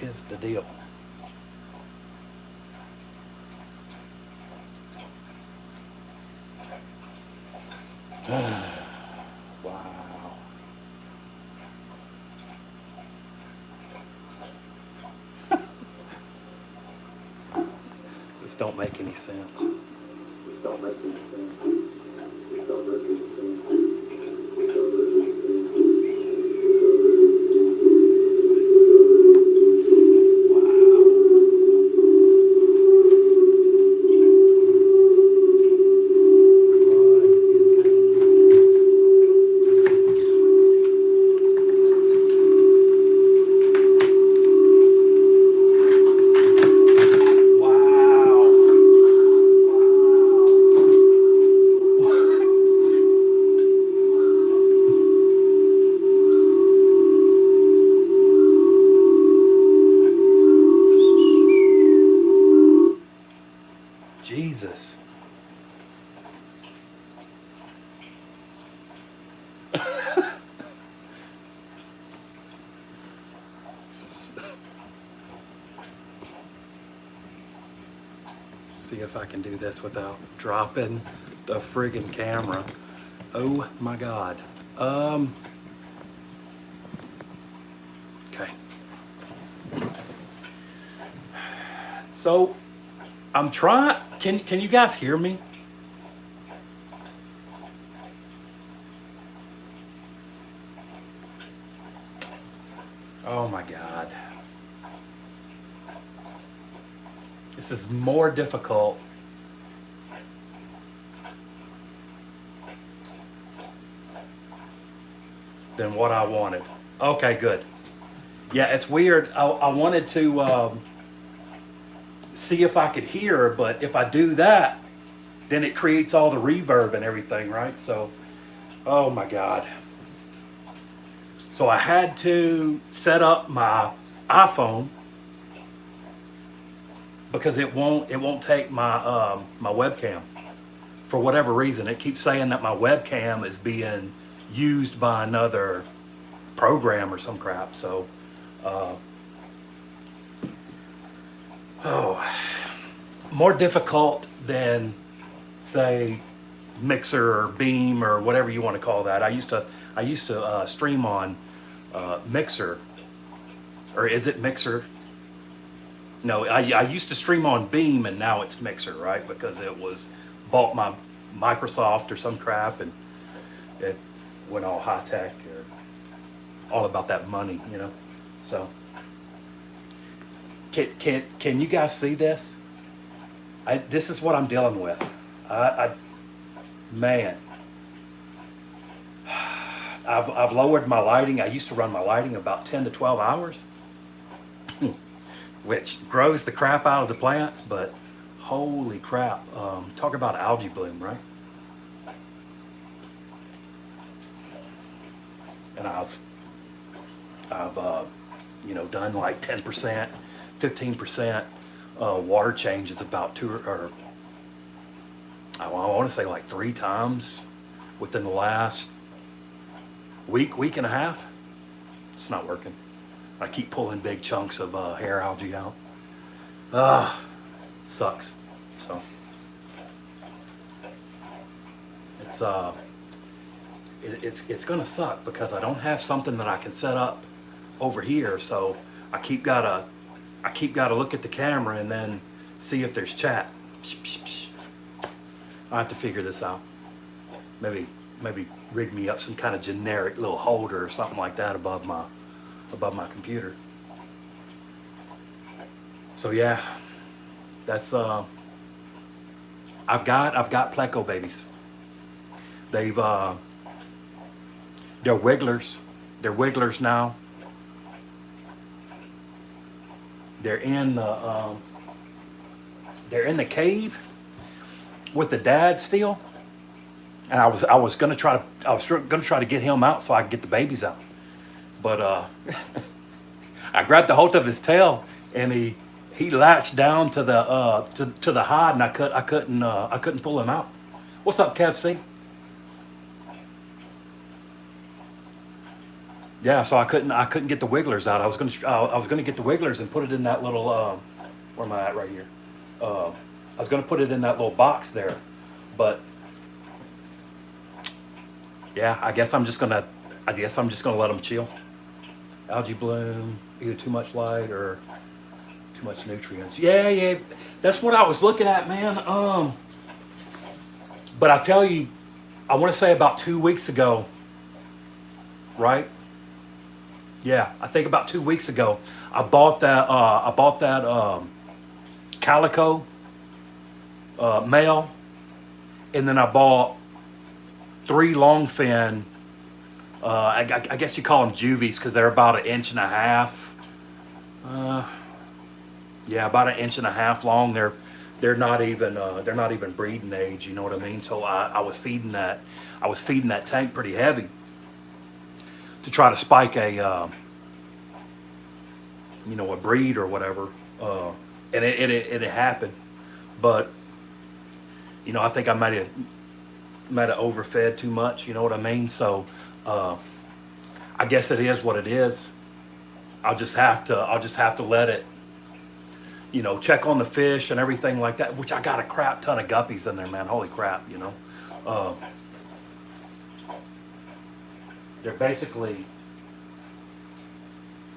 is the deal? Wow. This don't make any sense. This don't make any sense. This don't make any sense. Jesus. See if I can do this without dropping the friggin' camera. Oh my God. Okay. So I'm trying. Can you guys hear me? Oh my God. This is more difficult than what I wanted. Okay, good. Yeah, it's weird. I wanted to see if I could hear, but if I do that, then it creates all the reverb and everything, right? So, oh my God. So I had to set up my iPhone because it won't take my my webcam for whatever reason. It keeps saying that my webcam is being used by another program or some crap. So, more difficult than, say, Mixer or Beam or whatever you want to call that. I used to stream on Mixer, or is it Mixer? No, I used to stream on Beam, and now it's Mixer, right? Because it was bought by Microsoft or some crap, and it went all high tech, or all about that money, you know. So, can you guys see this? This is what I'm dealing with. Man, I've lowered my lighting. I used to run my lighting about 10 to 12 hours, which grows the crap out of the plants, but holy crap. Talk about algae bloom, right? And I've you know, done like 10%, 15% water changes about I want to say like 3 times within the last week and a half. It's not working. I keep pulling big chunks of hair algae out. Sucks. So it's gonna suck because I don't have something that I can set up over here. So I keep gotta look at the camera and then see if there's chat. I have to figure this out. Maybe rig me up some kind of generic little holder or something like that above my computer. So yeah, that's I've got Pleco babies. They're wigglers. They're wigglers now. They're in the cave with the dad still, and I was gonna try to get him out so I could get the babies out, but I grabbed the hold of his tail and he latched down to the hide, and I couldn't pull him out. What's up, Kev C? Yeah, so I couldn't get the wigglers out. I was gonna get the wigglers and put it in that little where am I at right here? I was gonna put it in that little box there, but yeah, I guess I'm just gonna let them chill. Algae bloom, either too much light or too much nutrients. Yeah, yeah, that's what I was looking at, man. But I tell you, I want to say about 2 weeks ago, right? Yeah, I think about 2 weeks ago, I bought that calico male, and then I bought three longfin. I guess you call them juvies because they're about an inch and a half. Uh, yeah, about an inch and a half long. They're not even breeding age. You know what I mean? So I was feeding that tank pretty heavy to try to spike a breed or whatever. And it happened, but I think I might have overfed too much. You know what I mean? So I guess it is what it is. I'll just have to let it, check on the fish and everything like that, which I got a crap ton of guppies in there, man. Holy crap. Uh, they're basically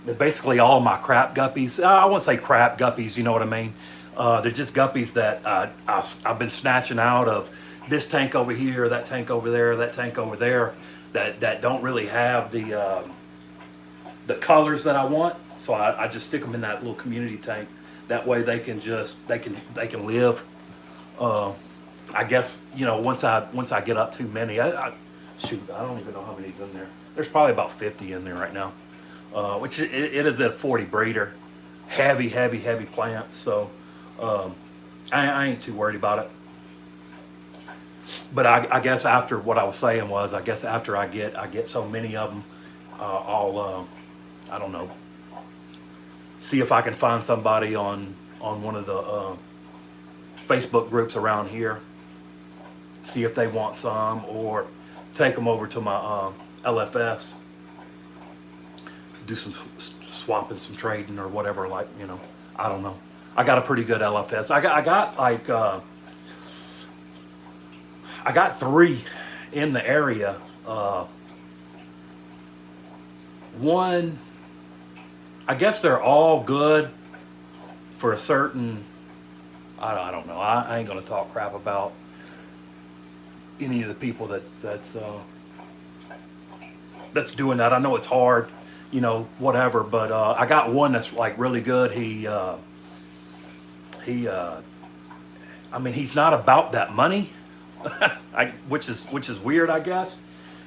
they're basically all my crap guppies. I won't say crap guppies, you know what I mean? They're just guppies that I've been snatching out of this tank over here, that tank over there, that tank over there, that don't really have the colors that I want. So I just stick them in that little community tank. That way they can live. I guess once I get up too many, shoot, I don't even know how many's in there. There's probably about 50 in there right now, which it is a 40 breeder, heavy plant. So I ain't too worried about it. But I guess after what I was saying was, I guess after I get so many of them, I'll I don't know, see if I can find somebody on one of the Facebook groups around here, see if they want some, or take them over to my LFS, do some swapping, some trading or whatever. Like I don't know. I got a pretty good LFS. I got three in the area. One, I guess they're all good for a certain. I don't know. I ain't gonna talk crap about any of the people that's doing that. I know it's hard, whatever. But I got one that's like really good. I mean, he's not about that money, which is weird, I guess,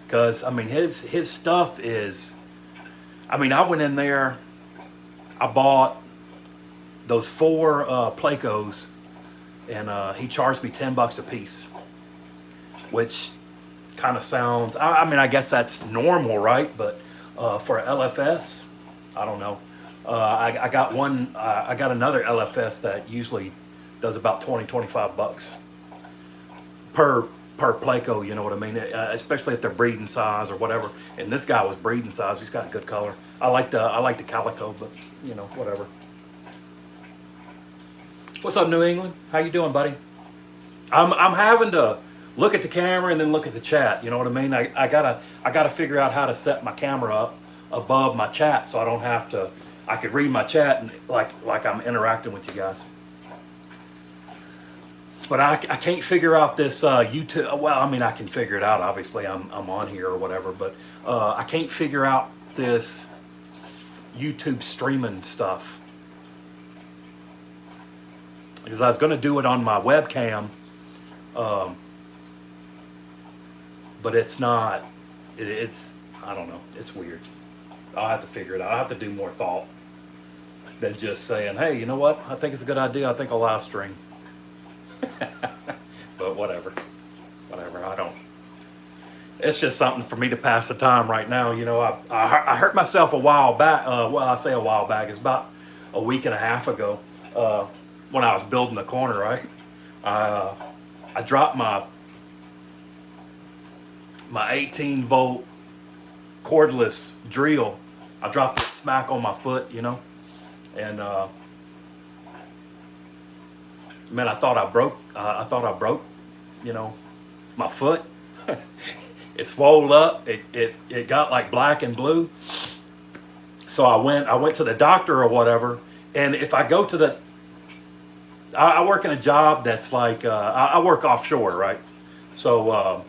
because I mean his stuff is. I mean, I went in there. I bought those four Placos, and he charged me $10 a piece, which kind of sounds. I mean, I guess that's normal, right? But for a LFS, I don't know. I got one. I got another LFS that usually does about $20-25 per Placo. You know what I mean? Especially if they're breeding size or whatever. And this guy was breeding size. He's got good color. I like the calico, but whatever. What's up, New England? How you doing, buddy? I'm having to look at the camera and then look at the chat. You know what I mean? I gotta figure out how to set my camera up above my chat so I don't have to. I could read my chat and like I'm interacting with you guys. But I can't figure out this YouTube. Well, I mean, I can figure it out. Obviously, I'm on here or whatever. But I can't figure out this YouTube streaming stuff, because I was going to do it on my webcam, but it's not. It's I don't know. It's weird. I'll have to figure it out. I'll have to do more thought than just saying, "Hey, you know what? I think it's a good idea. I think I'll live stream." But whatever, I don't. It's just something for me to pass the time right now. I hurt myself a while back. Well, I say a while back. It's about a week and a half ago when I was building the corner. Right, I dropped my 18 volt cordless drill. I dropped it smack on my foot, you know, and man, I thought I broke, you know, my foot. It swelled up. It got like black and blue. So I went to the doctor or whatever. And if I go to I work in a job that's like I work offshore, right? So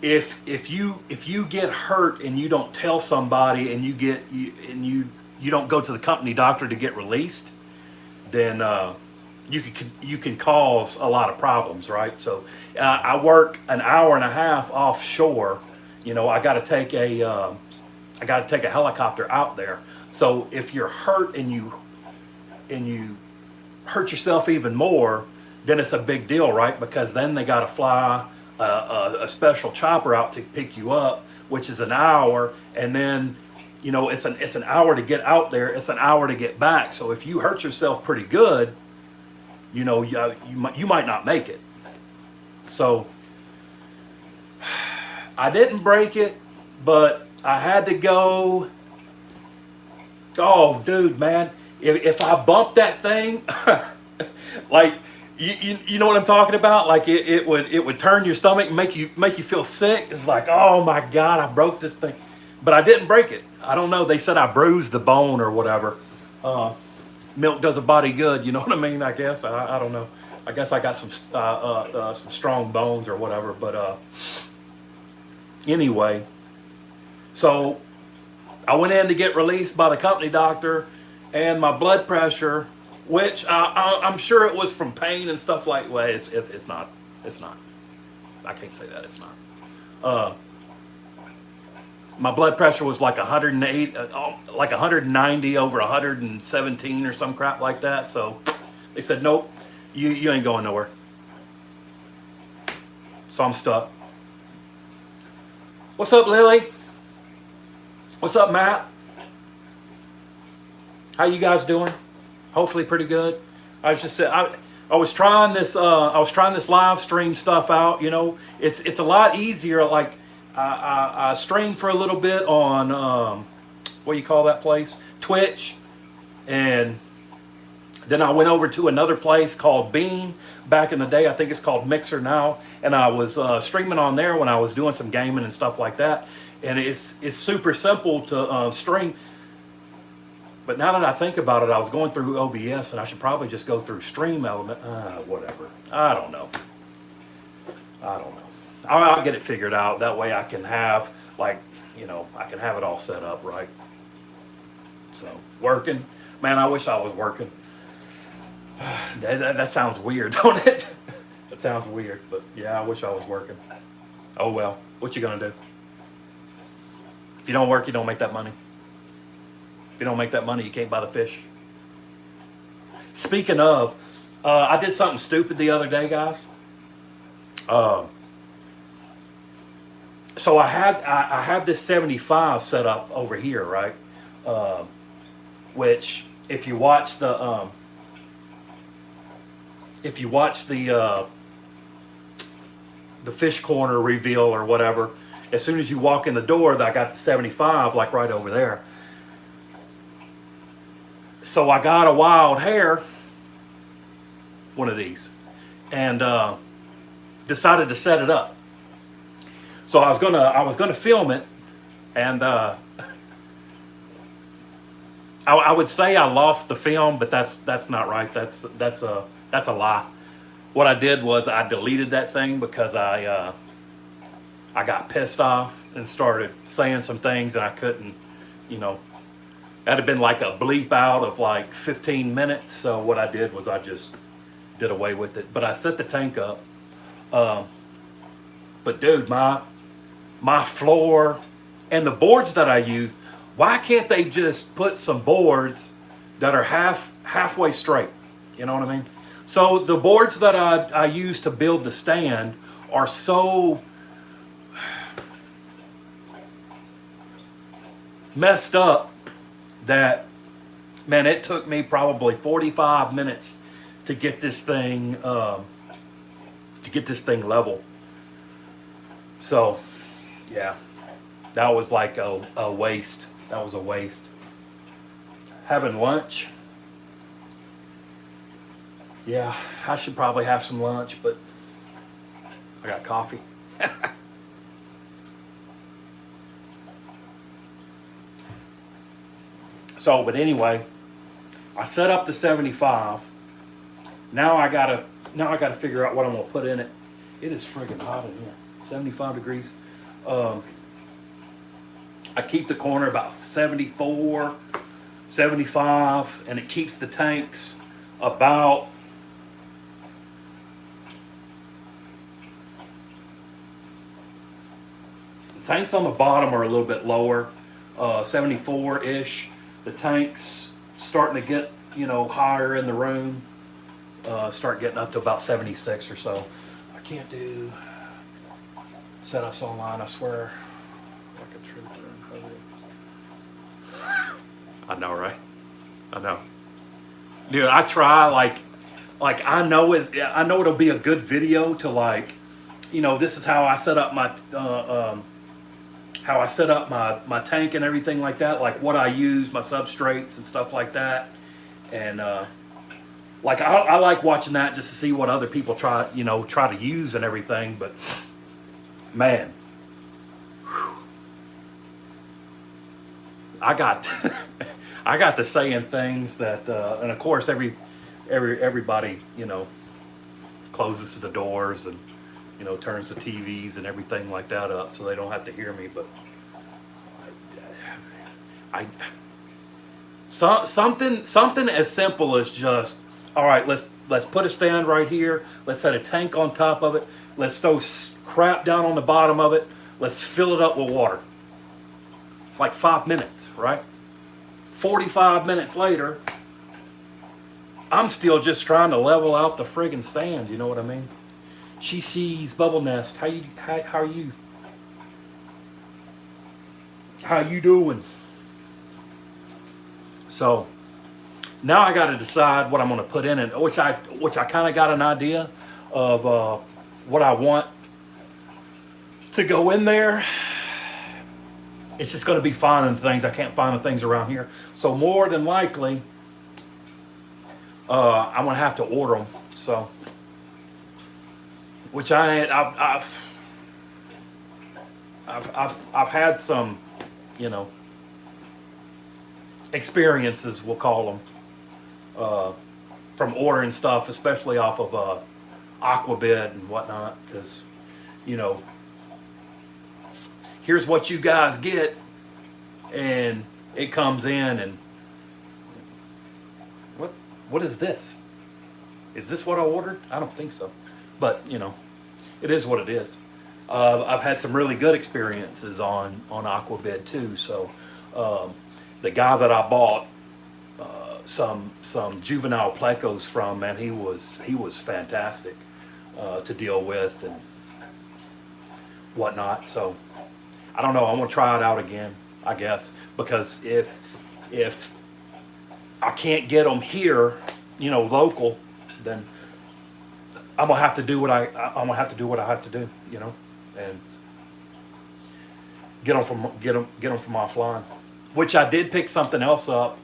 if you get hurt and you don't tell somebody and you don't go to the company doctor to get released, then you can cause a lot of problems, right? So I work an hour and a half offshore. You know, I got to take a helicopter out there. So if you're hurt and you hurt yourself even more, then it's a big deal, right? Because then they got to fly a special chopper out to pick you up, which is an hour, and then you know it's an hour to get out there. It's an hour to get back. So if you hurt yourself pretty good, you know you might not make it. So I didn't break it, but I had to go. Oh, dude, man, if I bumped that thing, like you know what I'm talking about? Like it would turn your stomach and make you feel sick. It's like, oh my God, I broke this thing, but I didn't break it. I don't know. They said I bruised the bone or whatever. Milk does a body good. You know what I mean? I guess I don't know. I guess I got some strong bones or whatever. But anyway, so I went in to get released by the company doctor, and my blood pressure, which I'm sure it was from pain and stuff like. Well, it's not. It's not. I can't say that. It's not. My blood pressure was like 108, like 190 over 117 or some crap like that. So they said, nope, you ain't going nowhere. So I'm stuck. What's up, Lily? What's up, Matt? How you guys doing? Hopefully pretty good. I was just I was trying this live stream stuff out. You know, it's a lot easier. Like I streamed for a little bit on what do you call that place? Twitch, and then I went over to another place called Beam back in the day. I think it's called Mixer now, and I was streaming on there when I was doing some gaming and stuff like that. And it's super simple to stream. But now that I think about it, I was going through OBS, and I should probably just go through Stream Element. Whatever. I don't know. I'll get it figured out. That way I can have, like, you know, I can have it all set up, right? So, working. Man, I wish I was working. That sounds weird, don't it? That sounds weird, but yeah, I wish I was working. Oh well, what you gonna do? If you don't work, you don't make that money. If you don't make that money, you can't buy the fish. Speaking of, I did something stupid the other day, guys. So I have this 75 set up over here, right? Which, if you watch the fish corner reveal or whatever, as soon as you walk in the door, I got the 75 like right over there. So I got a wild hair, one of these, and decided to set it up. So I was gonna film it, and I would say I lost the film, but that's not right. That's a lie. What I did was I deleted that thing because I got pissed off and started saying some things, and I couldn't, you know. That'd have been like a bleep out of like 15 minutes. So what I did was I just did away with it. But I set the tank up. But dude, my floor and the boards that I use, why can't they just put some boards that are halfway straight? You know what I mean? So the boards that I use to build the stand are so messed up that, man, it took me probably 45 minutes to get this thing level. So, yeah. That was like a waste. That was a waste. Having lunch. Yeah, I should probably have some lunch, but I got coffee. So, but anyway, I set up the 75. Now I gotta figure out what I'm gonna put in it. It is friggin' hot in here. 75 degrees. I keep the corner about 74, 75, and it keeps the tanks about the tanks on the bottom are a little bit lower, 74-ish. The tanks starting to get, higher in the room, start getting up to about 76 or so. I can't do setups online, I swear. Like a trooper. I know, right? I know. Dude, I try like I know it'll be a good video to this is how I set up my my tank and everything like that, like what I use, my substrates and stuff like that. And I like watching that just to see what other people try to use and everything. But man, I got I got to saying things that and of course everybody closes the doors and turns the TVs and everything like that up so they don't have to hear me. But something as simple as just, all right, let's put a stand right here. Let's set a tank on top of it. Let's throw crap down on the bottom of it. Let's fill it up with water. Like 5 minutes, right? 45 minutes later, I'm still just trying to level out the friggin' stand. You know what I mean? She sees Bubble Nest. How are you? How you doing? So now I got to decide what I'm going to put in it, which I kind of got an idea of what I want to go in there. It's just going to be finding things. I can't find the things around here. So more than likely, I'm going to have to order them. So, which I've had some, experiences, we'll call them, from ordering stuff, especially off of Aquabid and whatnot, because, here's what you guys get, and it comes in, and what is this? Is this what I ordered? I don't think so, but it is what it is. I've had some really good experiences on Aquabid too. So the guy that I bought some juvenile plecos from, man, he was fantastic to deal with and whatnot. So I don't know. I'm gonna try it out again, I guess, because if I can't get them here, local, then I'm gonna have to do what I have to do, and get them from offline. Which I did pick something else up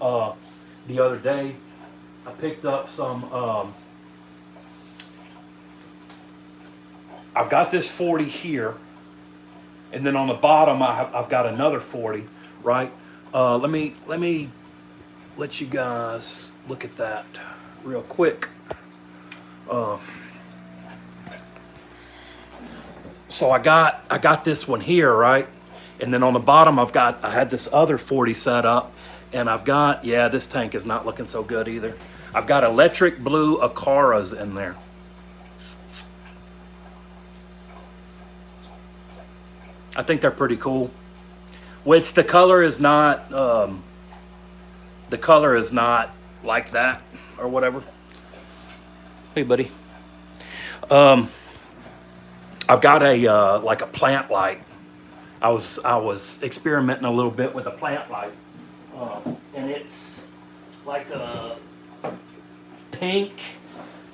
the other day. I picked up some. I've got this 40 here, and then on the bottom I've got another 40. Right. Let me let you guys look at that real quick. So I got this one here, right? And then on the bottom I had this other 40 set up, and I've got, this tank is not looking so good either. I've got electric blue Acaras in there. I think they're pretty cool. Which the color is not like that or whatever. Hey buddy. I've got a like a plant light. I was experimenting a little bit with a plant light, and it's like a pink.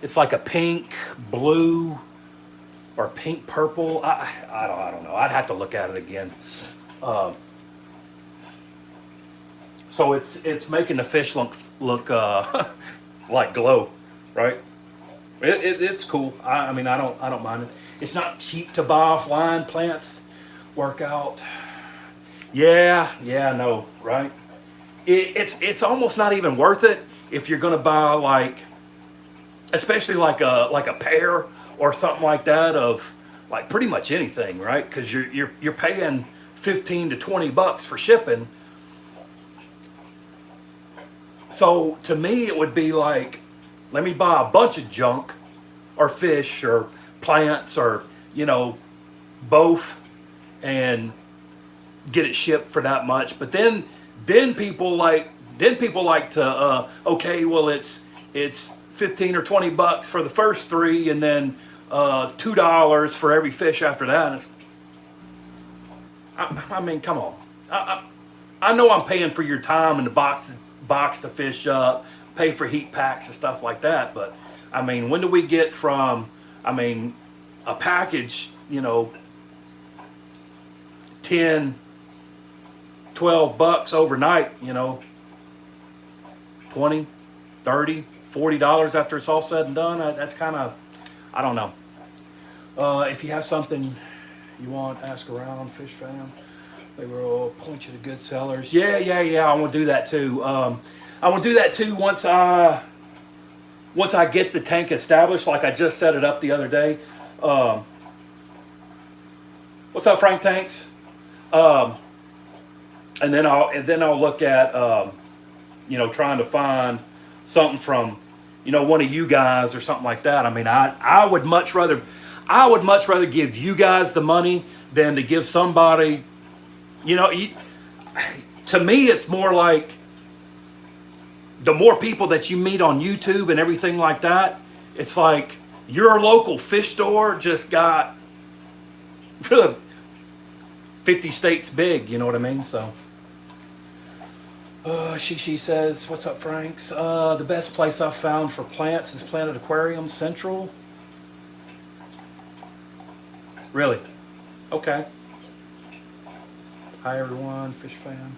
It's like a pink blue or pink purple. I don't know. I'd have to look at it again. So it's making the fish look like glow, right? It's cool. I mean I don't mind it. It's not cheap to buy offline. Plants work out. Yeah, no, right? It's almost not even worth it if you're gonna buy like, especially like a pair or something like that of like pretty much anything, right? Because you're paying 15 to 20 bucks for shipping. So to me, it would be like, let me buy a bunch of junk or fish or plants or, both, and get it shipped for that much. But then people like to, okay, well it's 15 or 20 bucks for the first three, and then $2 for every fish after that. And I mean, come on. I know I'm paying for your time and the box the fish up, pay for heat packs and stuff like that. But I mean, when do we get from, a package, 10, 12 bucks overnight, 20, 30, $40 after it's all said and done. That's kind of, I don't know. If you have something you want, ask around, fish fam. They will point you to good sellers. Yeah. I want to do that too. I want to do that too once I get the tank established. Like I just set it up the other day. What's up, Frank Tanks? And then I'll look at trying to find something from one of you guys or something like that. I mean, I would much rather give you guys the money than to give somebody. To me, it's more like the more people that you meet on YouTube and everything like that, it's like your local fish store just got 50 states big, you know what I mean? So, she says, what's up, Franks? The best place I've found for plants is Planet Aquarium Central. Really? Okay. Hi, everyone. Fish fan.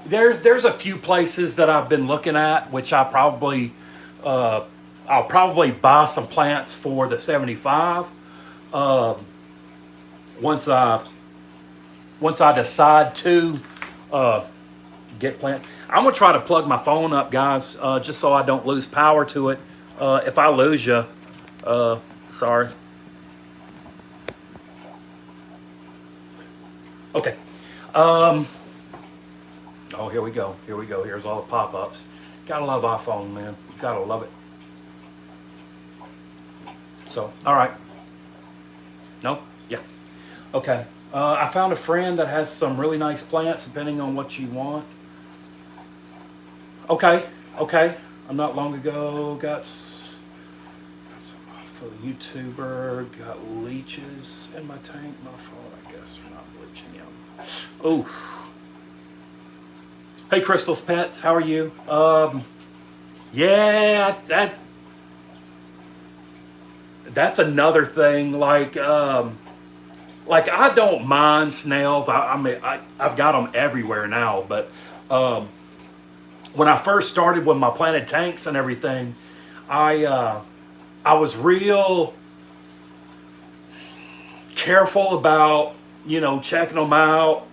There's a few places that I've been looking at, which I'll probably buy some plants for the 75. Once I decide to get plants, I'm gonna try to plug my phone up, guys, just so I don't lose power to it. If I lose you, sorry. Okay. Oh, here we go. Here's all the pop-ups. Gotta love iPhone, man. Gotta love it. So, all right. No? Yeah. Okay. I found a friend that has some really nice plants, depending on what you want. Okay. I'm not long ago got some for the YouTuber. Got leeches in my tank. My fault, I guess, for not bleaching them. Oh. Hey, Crystal's Pets, how are you? Yeah, that's another thing. Like I don't mind snails. I've got them everywhere now. But when I first started with my planted tanks and everything, I was real careful about checking them out.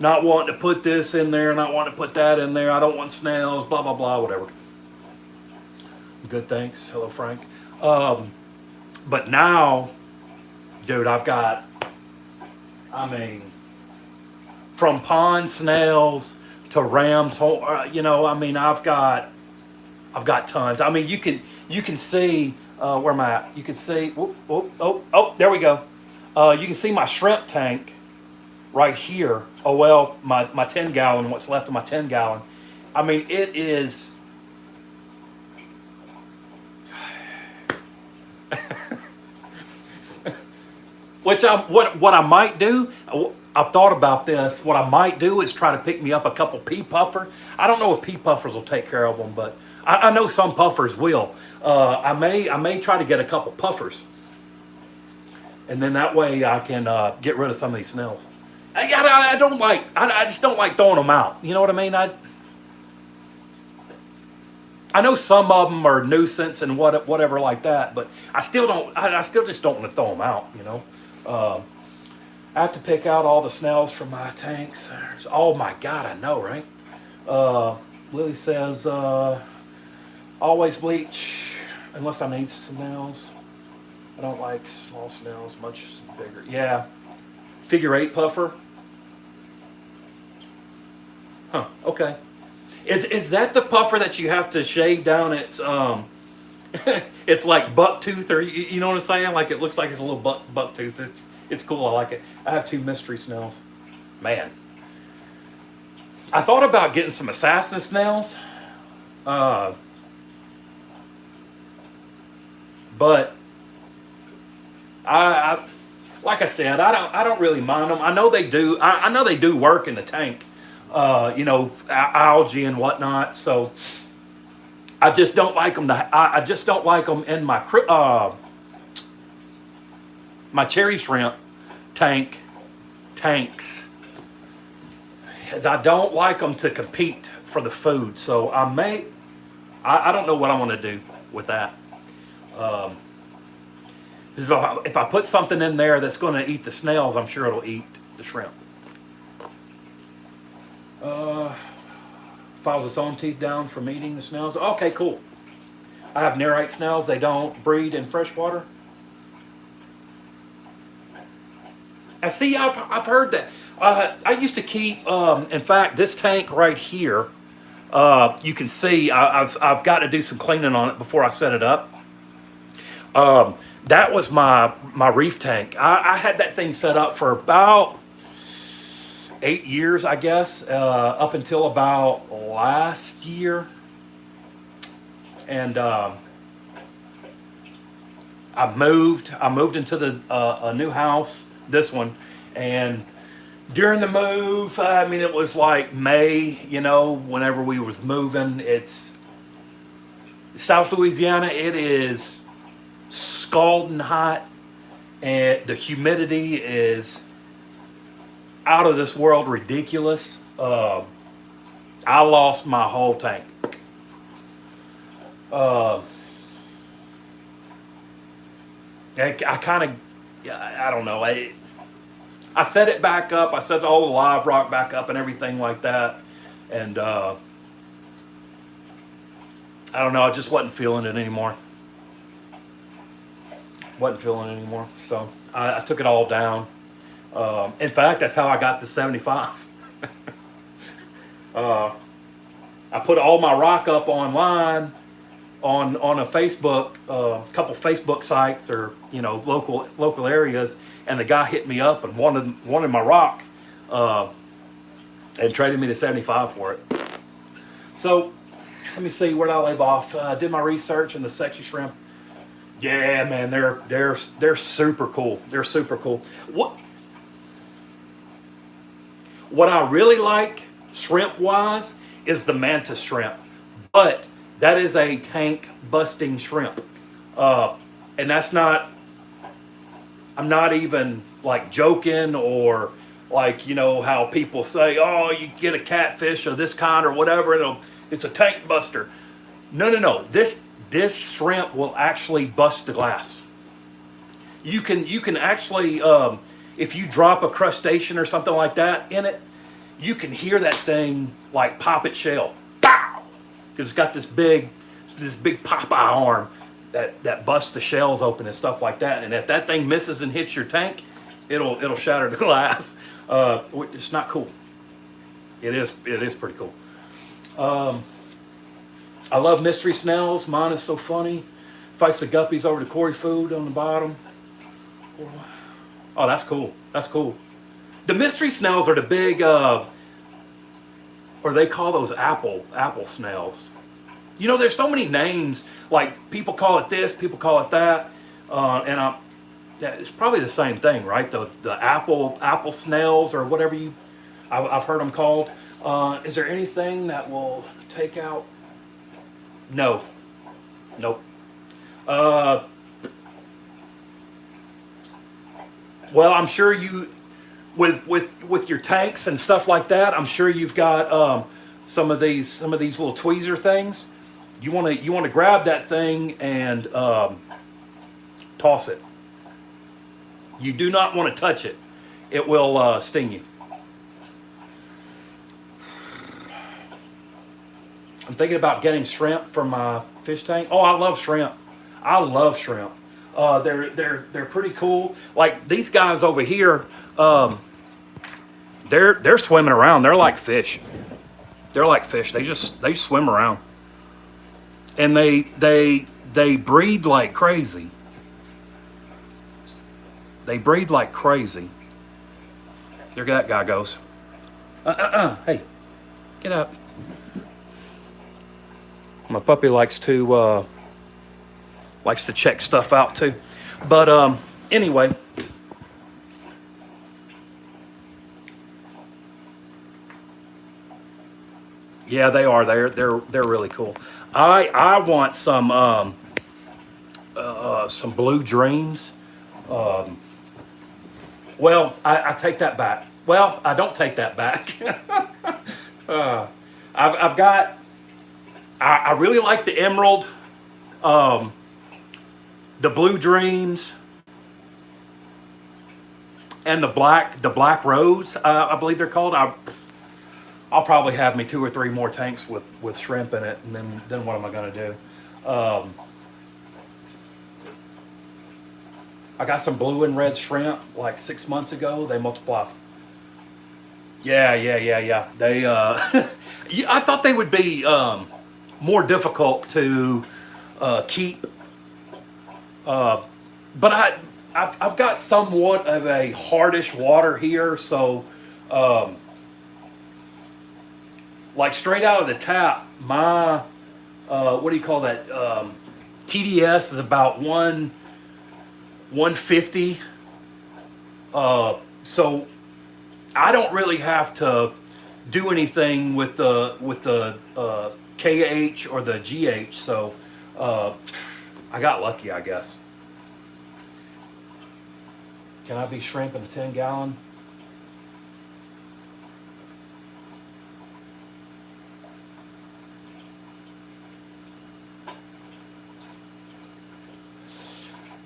Not wanting to put this in there, not wanting to put that in there. I don't want snails, blah, blah, blah, whatever. Good, thanks. Hello, Frank. But now, dude, I've got, from pond snails to ram's horn, I've got tons. You can see where you can see, there we go. You can see my shrimp tank right here. Oh, well, my 10 gallon, what's left of my 10 gallon. It is, what I might do, I've thought about this. What I might do is try to pick me up a couple pea puffer. I don't know if pea puffers will take care of them, but I know some puffers will. I may try to get a couple puffers. and then that way I can get rid of some of these snails. I don't like. I just don't like throwing them out. You know what I mean? I know some of them are nuisance and whatever like that, but I still don't. I still just don't want to throw them out. You know. I have to pick out all the snails from my tanks. Oh my God, I know, right? Lily says always bleach unless I need snails. I don't like small snails, much bigger. Yeah, figure 8 puffer. Huh. Okay. Is that the puffer that you have to shave down its it's like buck tooth, or you know what I'm saying? Like it looks like it's a little buck tooth. It's cool. I like it. I have 2 mystery snails. Man, I thought about getting some assassin snails, but I like I said, I don't really mind them. I know they do. I know they do work in the tank. You know, algae and whatnot. So I just don't like them. I just don't like them in my my cherry shrimp tanks. As I don't like them to compete for the food. So I don't know what I'm going to do with that. If I put something in there that's going to eat the snails, I'm sure it'll eat the shrimp. Files its own teeth down from eating the snails. Okay, cool. I have nerite snails. They don't breed in fresh water. I see. I've heard that. I used to keep. In fact, this tank right here. You can see. I've got to do some cleaning on it before I set it up. That was my reef tank. I had that thing set up for about 8 years, I guess, up until about last year. And I moved into a new house, this one, and during the move, I mean, it was like May, you know, whenever we was moving. It's South Louisiana. It is scalding hot, and the humidity is out of this world ridiculous. I lost my whole tank. I kind of, I don't know. I set it back up. I set all the live rock back up and everything like that. And I don't know. I just wasn't feeling it anymore. So I took it all down. In fact, that's how I got the 75. I put all my rock up online on a Facebook, couple Facebook sites, or you know, local areas, and the guy hit me up and wanted my rock, and traded me the 75 for it. So let me see, where did I leave off? Did my research in the sexy shrimp. Yeah, man, they're super cool. They're super cool. What I really like shrimp wise is the mantis shrimp, but that is a tank busting shrimp, and that's not. I'm not even like joking, or like, you know how people say, oh, you get a catfish of this kind or whatever, it's a tank buster. No. This shrimp will actually bust the glass. You can actually, if you drop a crustacean or something like that in it, you can hear that thing like pop its shell. Pow! Because it's got this big Popeye arm that busts the shells open and stuff like that. And if that thing misses and hits your tank, it'll shatter the glass. It's not cool. It is pretty cool. I love mystery snails. Mine is so funny. Fights the guppies over the Cory food on the bottom. Oh, that's cool. That's cool. The mystery snails are the big, or they call those apple snails. You know, there's so many names. Like, people call it this, people call it that, and it's probably the same thing, right? The apple snails, or whatever I've heard them called. Is there anything that will take out? No. Nope. Well, I'm sure you, with your tanks and stuff like that, I'm sure you've got some of these little tweezer things. You want to grab that thing and toss it. You do not want to touch it. It will sting you. I'm thinking about getting shrimp for my fish tank. Oh, I love shrimp. I love shrimp. They're pretty cool. Like these guys over here, they're swimming around. They're like fish. They're like fish. They swim around, and they breed like crazy. They breed like crazy. There that guy goes. Hey, get up. My puppy likes to check stuff out too. But anyway. Yeah, they are. They're really cool. I want some blue dreams. Well, I take that back. Well, I don't take that back. I've got. I really like the emerald, the blue dreams, and the black rose. I believe they're called. I'll probably have me 2 or 3 more tanks with shrimp in it, and then what am I going to do? I got some blue and red shrimp like 6 months ago. They multiply. Yeah. They I thought they would be more difficult to keep, but I've got somewhat of a hardish water here, so like straight out of the tap, my what do you call that? TDS is about 150. So I don't really have to do anything with the KH or the GH. So I got lucky, I guess. Can I be shrimp in a 10-gallon?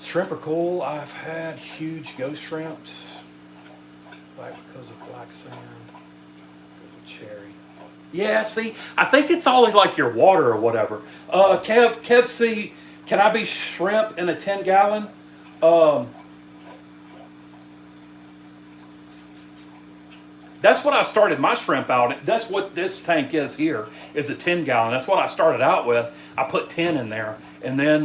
Shrimp are cool. I've had huge ghost shrimps, like because of black sand, cherry. Yeah, see, I think it's all like your water or whatever. Kev, C, can I be shrimp in a 10-gallon? That's what I started my shrimp out. That's what this tank is here, is a 10-gallon. That's what I started out with. I put 10 in there, and then,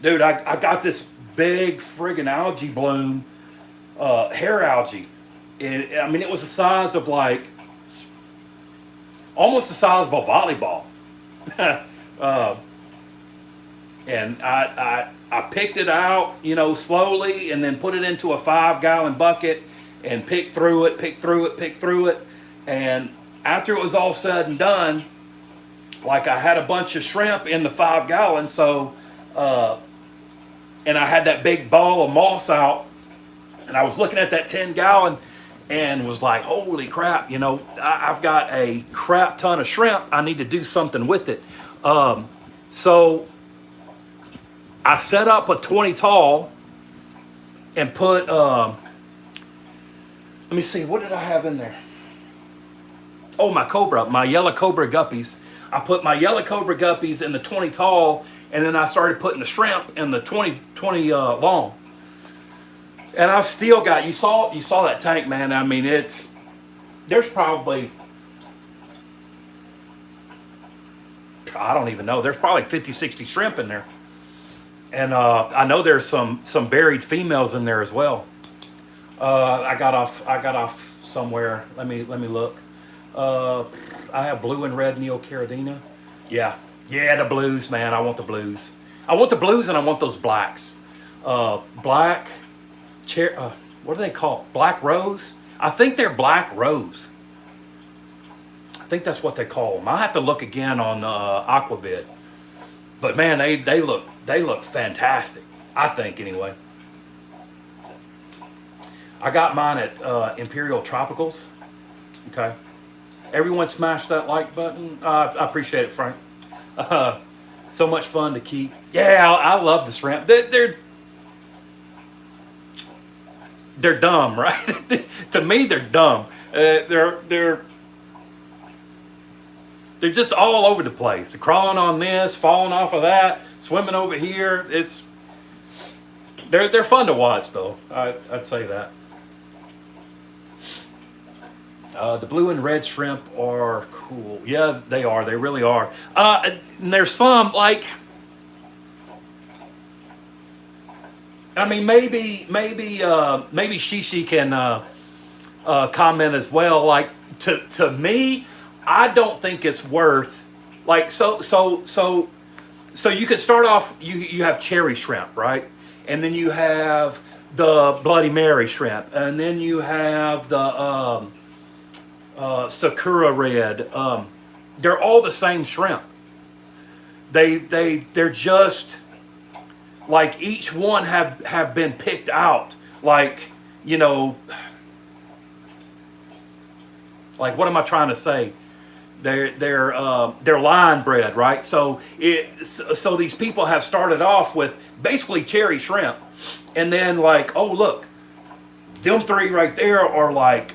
dude, I got this big friggin' algae bloom, hair algae. I mean, it was the size of like, almost the size of a volleyball. And I picked it out, slowly, and then put it into a 5-gallon bucket and picked through it. And after it was all said and done, like I had a bunch of shrimp in the 5-gallon, so, and I had that big ball of moss out, and I was looking at that 10-gallon and was like, holy crap, I've got a crap ton of shrimp. I need to do something with it. So I set up a 20 tall and put, let me see, what did I have in there? Oh, my yellow cobra guppies. I put my yellow cobra guppies in the 20 tall, and then I started putting the shrimp in the 20 long. And I've still got, you saw that tank, man. I mean, there's probably, I don't even know. There's probably 50, 60 shrimp in there. And I know there's some buried females in there as well. I got off somewhere. Let me look. I have blue and red Neocaridina. Yeah, the blues, man. I want the blues. I want the blues, and I want those blacks. Black. What do they call it? Black rose? I think they're black rose. I think that's what they call them. I'll have to look again on Aquabid. But man, they look fantastic. I think anyway. I got mine at Imperial Tropicals. Okay. Everyone smash that like button. I appreciate it, Frank. Uh, so much fun to keep. Yeah, I love the shrimp. They're dumb, right? To me, they're dumb. They're just all over the place. They're crawling on this, falling off of that, swimming over here. They're fun to watch though. I'd say that. The blue and red shrimp are cool. Yeah, they are. They really are. And there's some like, I mean, maybe Shishi can comment as well. Like to me, I don't think it's worth like so you could start off. You have cherry shrimp, right? And then you have the Bloody Mary shrimp, and then you have the Sakura red. They're all the same shrimp. They're just like each one have been picked out. Like, you know, like what am I trying to say? They're line bred, right? So these people have started off with basically cherry shrimp, and then like, oh look, them three right there are like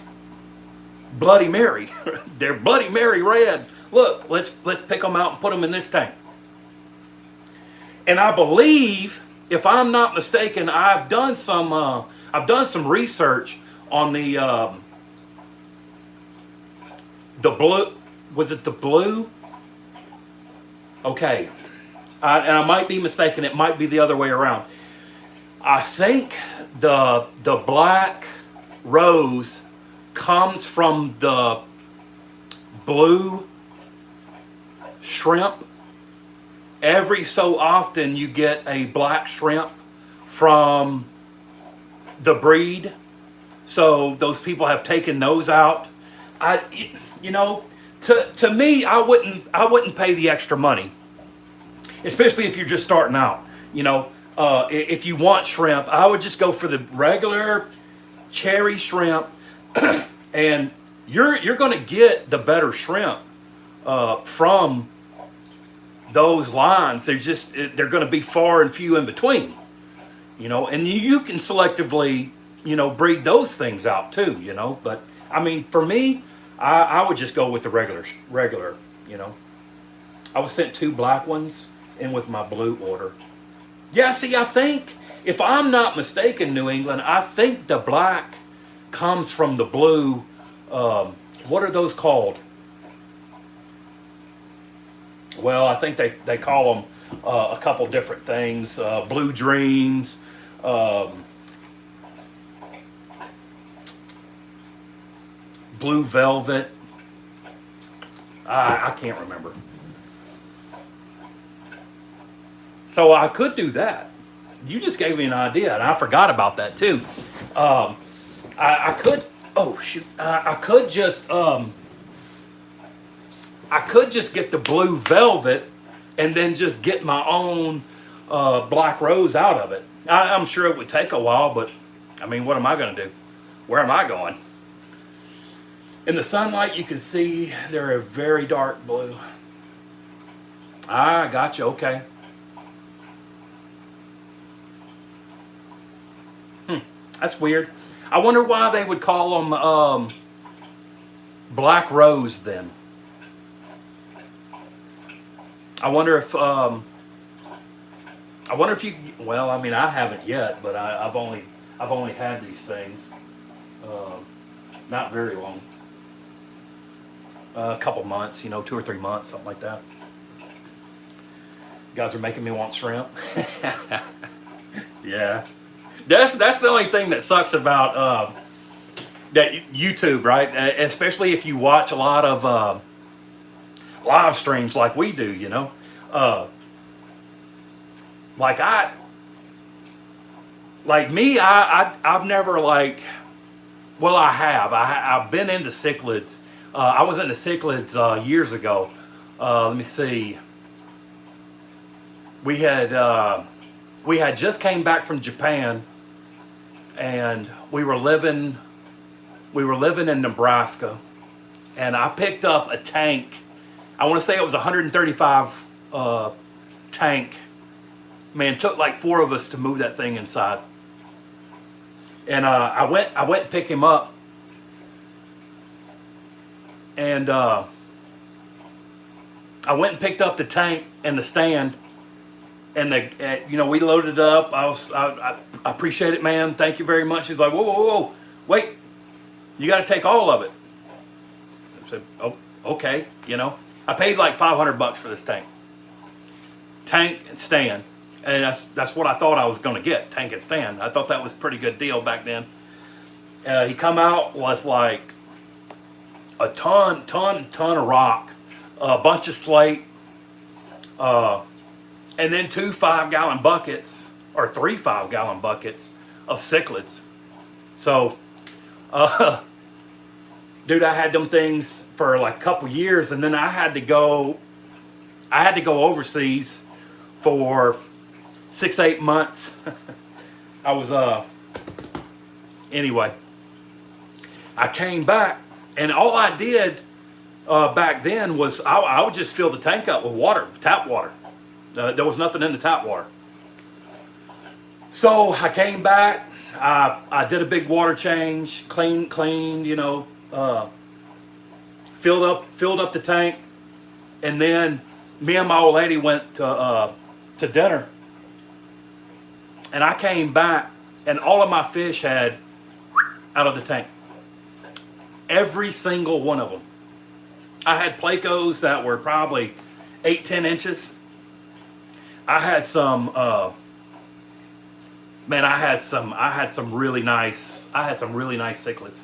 Bloody Mary. They're Bloody Mary red. Look, let's pick them out and put them in this tank. And I believe, if I'm not mistaken, I've done some research on the blue. Was it the blue? Okay, and I might be mistaken. It might be the other way around. I think the black rose comes from the blue shrimp. Every so often you get a black shrimp from the breed. So those people have taken those out. You know, to me, I wouldn't pay the extra money, especially if you're just starting out. You know, if you want shrimp, I would just go for the regular cherry shrimp, and you're going to get the better shrimp from those lines. They're going to be far and few in between. You know, and you can selectively, you know, breed those things out too. You know, but I mean, for me, I would just go with the regular, you know. I was sent 2 black ones in with my blue order. Yeah, see, I think, if I'm not mistaken, New England, I think the black comes from the blue. What are those called? Well, I think they call them a couple different things. Blue Dreams. Blue Velvet. I can't remember. So I could do that. You just gave me an idea, and I forgot about that too. I could. Oh shoot! I could just get the Blue Velvet, and then just get my own black rose out of it. I'm sure it would take a while, but I mean, what am I going to do? Where am I going? In the sunlight, you can see they're a very dark blue. I got you. Okay. That's weird. I wonder why they would call them black rose then. I wonder if you. Well, I mean, I haven't yet, but I've only had these things not very long. A couple months, you know, 2 or 3 months, something like that. You guys are making me want shrimp. Yeah, that's the only thing that sucks about that YouTube, right? Especially if you watch a lot of live streams like we do, you know. I've never like. Well, I have. I've been into cichlids. I was into cichlids years ago. Let me see. We had just came back from Japan, and we were living in Nebraska, and I picked up a tank. I want to say it was 135 tank. Man, it took like 4 of us to move that thing inside. And I went and picked him up, and I went and picked up the tank and the stand, and we loaded it up. I appreciate it, man. Thank you very much. He's like, whoa, whoa, whoa, wait, you got to take all of it. I said, oh, okay. I paid like $500 for this tank and stand, and that's what I thought I was going to get, tank and stand. I thought that was a pretty good deal back then. He come out with like a ton of rock, a bunch of slate, and then 2 5-gallon buckets, or 3 5-gallon buckets of cichlids. So, dude, I had them things for like a couple years, and then I had to go overseas for 6-8 months. I was anyway, I came back, and all I did back then was I would just fill the tank up with water, tap water. There was nothing in the tap water. So I came back, I did a big water change, cleaned, filled up the tank, and then me and my old lady went to dinner, and I came back, and all of my fish had out of the tank. Every single one of them. I had plecos that were probably 8-10 inches. I had some I had some really nice cichlids.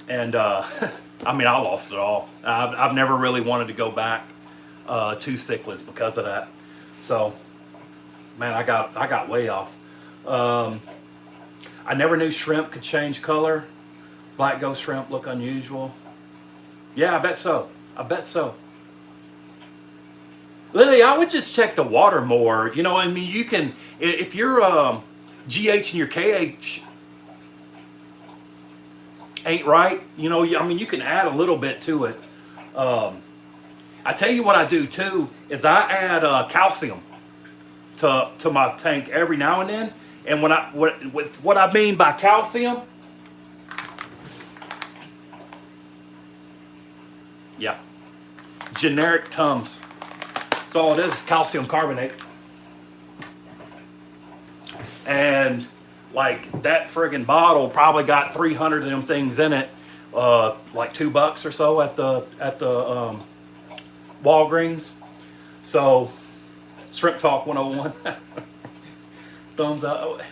And I lost it all. I've never really wanted to go back to cichlids because of that. So, man, I got way off. I never knew shrimp could change color. Black ghost shrimp look unusual. Yeah, I bet so. Lily, I would just check the water more. You can, if your GH and your KH ain't right, you can add a little bit to it. I tell you what I do too, is I add calcium to my tank every now and then. And what I mean by calcium, yeah, generic Tums. That's all it is calcium carbonate. And like that friggin' bottle probably got 300 of them things in it, like $2 or so at the Walgreens. So, Shrimp Talk 101. Thumbs up.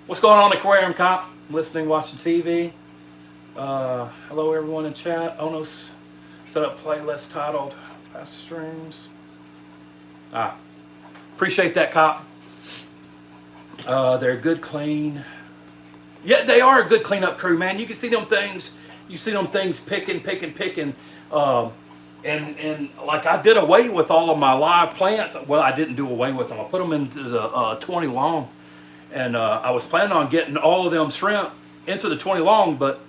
What's going on, Aquarium Cop? Listening, watching TV. Hello everyone in chat. Onos set up playlist titled Past Streams. Appreciate that, Cop. They're good clean. Yeah, they are a good cleanup crew, man. You can see them things. You see them things picking. And like I did away with all of my live plants. Well, I didn't do away with them. I put them into the 20 long. And I was planning on getting all of them shrimp into the 20 long, but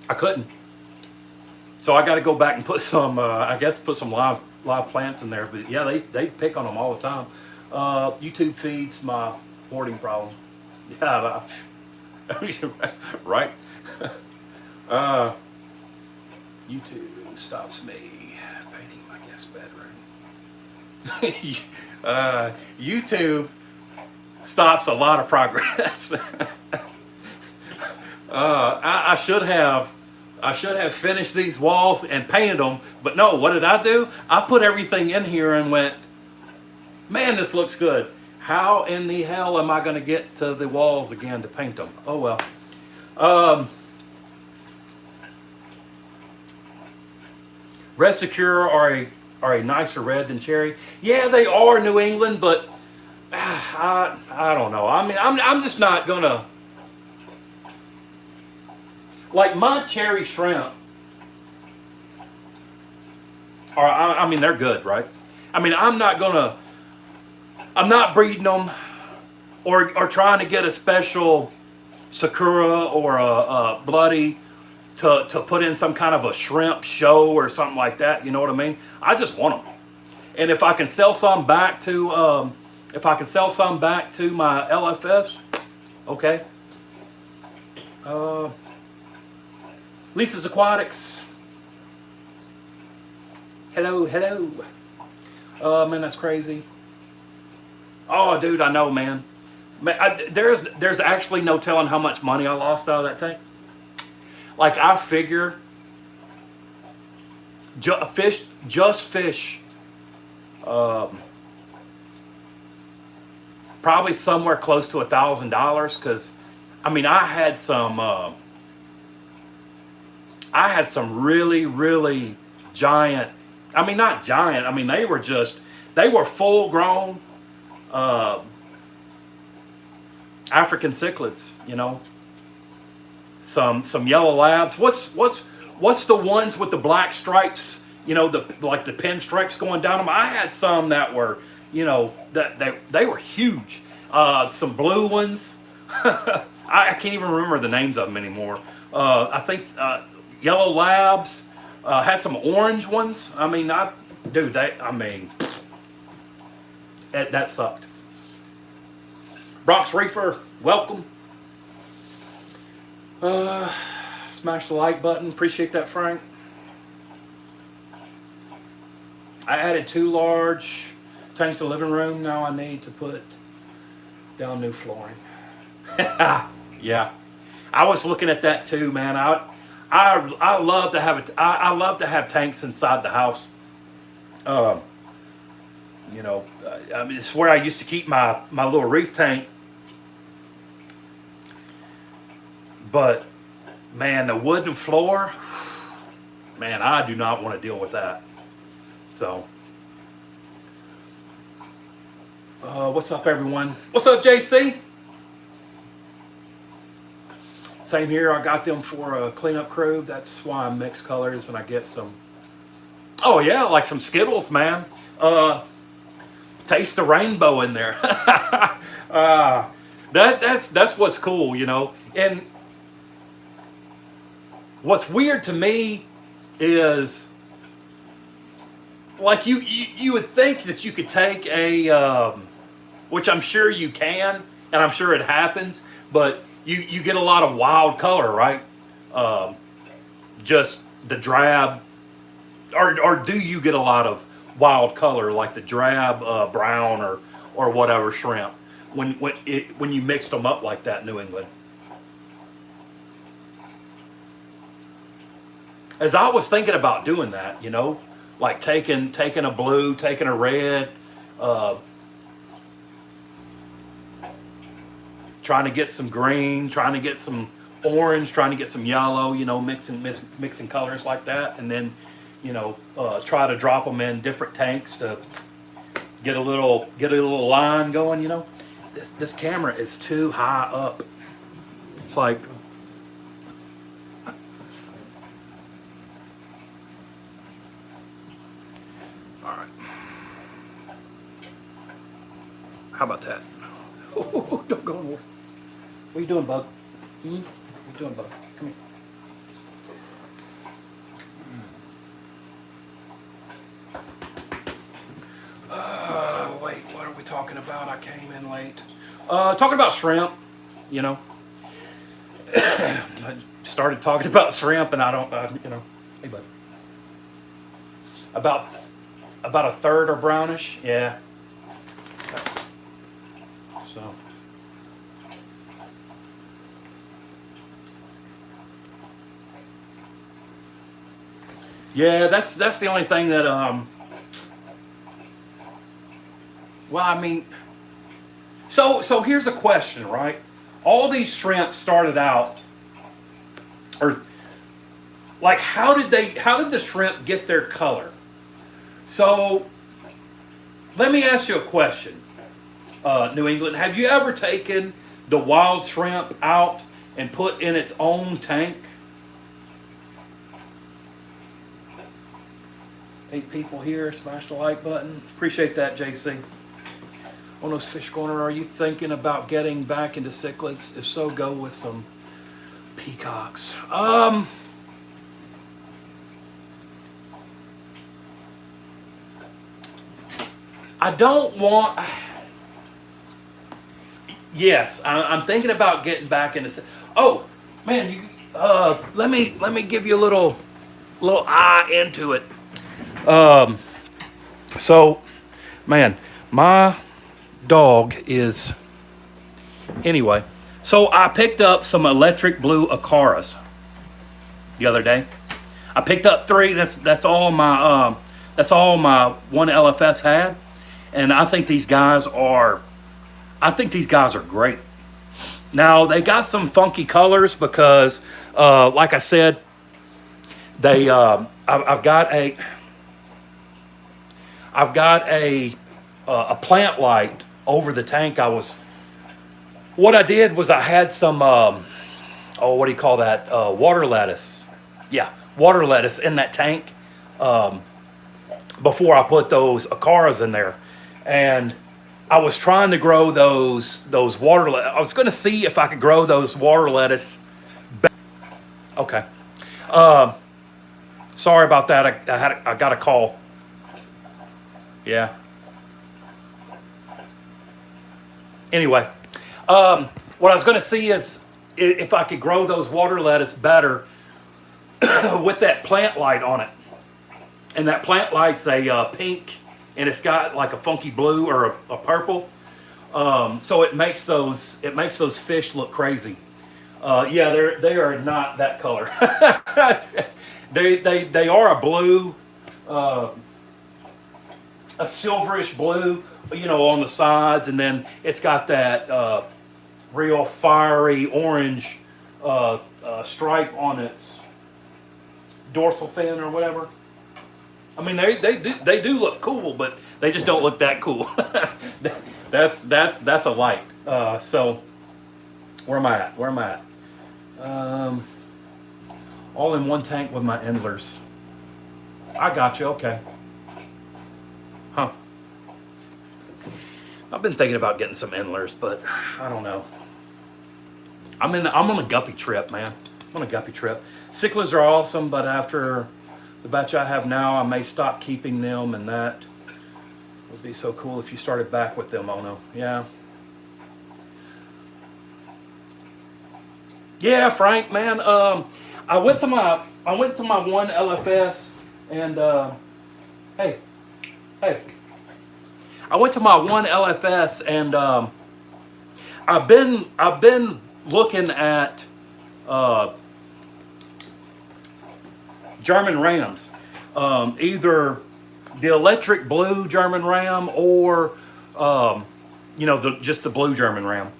I couldn't. So I got to go back and put some, put some live plants in there. But yeah, they pick on them all the time. YouTube feeds my hoarding problem. Yeah, right. YouTube stops me painting my guest bedroom. YouTube stops a lot of progress. I should have finished these walls and painted them, but no, what did I do? I put everything in here and went, man, this looks good. How in the hell am I going to get to the walls again to paint them? Oh well. Red Secure are a nicer red than cherry. Yeah, they are New England, but I don't know. I mean, I'm just not gonna, like my cherry shrimp. I mean, they're good, right? I mean, I'm not breeding them or trying to get a special sakura or a bloody to put in some kind of a shrimp show or something like that. You know what I mean? I just want them, and if I can sell some back to my LFS, okay. Lisa's Aquatics. Hello, hello. Man, that's crazy. Oh, dude, I know, man. There's actually no telling how much money I lost out of that thing. Like, I figure fish, probably somewhere close to $1,000, because I mean I had some really, really giant, I mean not giant, I mean they were full grown African cichlids, you know. Some yellow labs. What's the ones with the black stripes? You know, like the pinstripes going down them. I had some that were, you know, that they were huge. Some blue ones. I can't even remember the names of them anymore. I think yellow labs. Had some orange ones. I mean, that sucked. Bronx Reefer, welcome. Smash the like button. Appreciate that, Frank. I added 2 large tanks to the living room. Now I need to put down new flooring. Yeah, I was looking at that too, man. I love to have I love to have tanks inside the house. You know, I mean, it's where I used to keep my little reef tank. But man, the wooden floor, man, I do not want to deal with that. So, what's up, everyone? What's up, JC? Same here. I got them for a cleanup crew. That's why I mix colors and I get some. Oh yeah, like some Skittles, man. Taste the rainbow in there. That's what's cool, you know. And what's weird to me is, like, you would think that you could take a, which I'm sure you can, and I'm sure it happens, but you get a lot of wild color, right? Just the drab, or do you get a lot of wild color, like the drab brown or whatever shrimp when you mixed them up like that in New England? As I was thinking about doing that, you know, like taking a blue, taking a red, trying to get some green, trying to get some orange, trying to get some yellow, you know, mixing colors like that, and then, you know, try to drop them in different tanks to get a little line going, you know. This camera is too high up. It's like, all right. How about that? Oh, don't go nowhere. What are you doing, bug? What are you doing, bug? Come here. Wait, what are we talking about? I came in late. Talking about shrimp, you know. I started talking about shrimp and I don't, you know. Hey, bud. About a third are brownish, yeah. So. Yeah, that's the only thing that well, I mean, so here's a question, right? All these shrimp started out, or like, how did the shrimp get their color? So let me ask you a question, New England. Have you ever taken the wild shrimp out and put in its own tank? 8 people here. Smash the like button. Appreciate that, JC. on those fish corner. Are you thinking about getting back into cichlids? If so, go with some peacocks. I don't want. Yes, I'm thinking about getting back into. Oh, man, let me give you a little eye into it. So, man, my dog is anyway. So I picked up some electric blue Acaras the other day. I picked up 3. That's all my one LFS had, and I think these guys are great. Now they got some funky colors because, like I said, I've got a plant light over the tank. What I did was I had some what do you call that? Water lettuce. Yeah, water lettuce in that tank before I put those Acaras in there, and I was trying to grow those water lettuce. I was going to see if I could grow those water lettuce. Okay. Sorry about that. I got a call. Yeah. Anyway, what I was going to see is if I could grow those water lettuce better with that plant light on it. And that plant light's a pink, and it's got like a funky blue or a purple. So it makes those fish look crazy. Yeah, they are not that color. they are a blue, a silverish blue, on the sides, and then it's got that real fiery orange stripe on its dorsal fin or whatever. I mean, they do look cool, but they just don't look that cool. that's a light. So where am I at? All in one tank with my endlers. I got you. Okay. Huh. I've been thinking about getting some endlers, but I don't know. I'm on a guppy trip, man. I'm on a guppy trip. Cichlids are awesome, but after the batch I have now, I may stop keeping them, and that would be so cool if you started back with them. Oh no, yeah. Yeah, Frank, man. I went to my one LFS, and hey, I went to my one LFS, and I've been looking at German rams, either the electric blue German ram or just the blue German ram,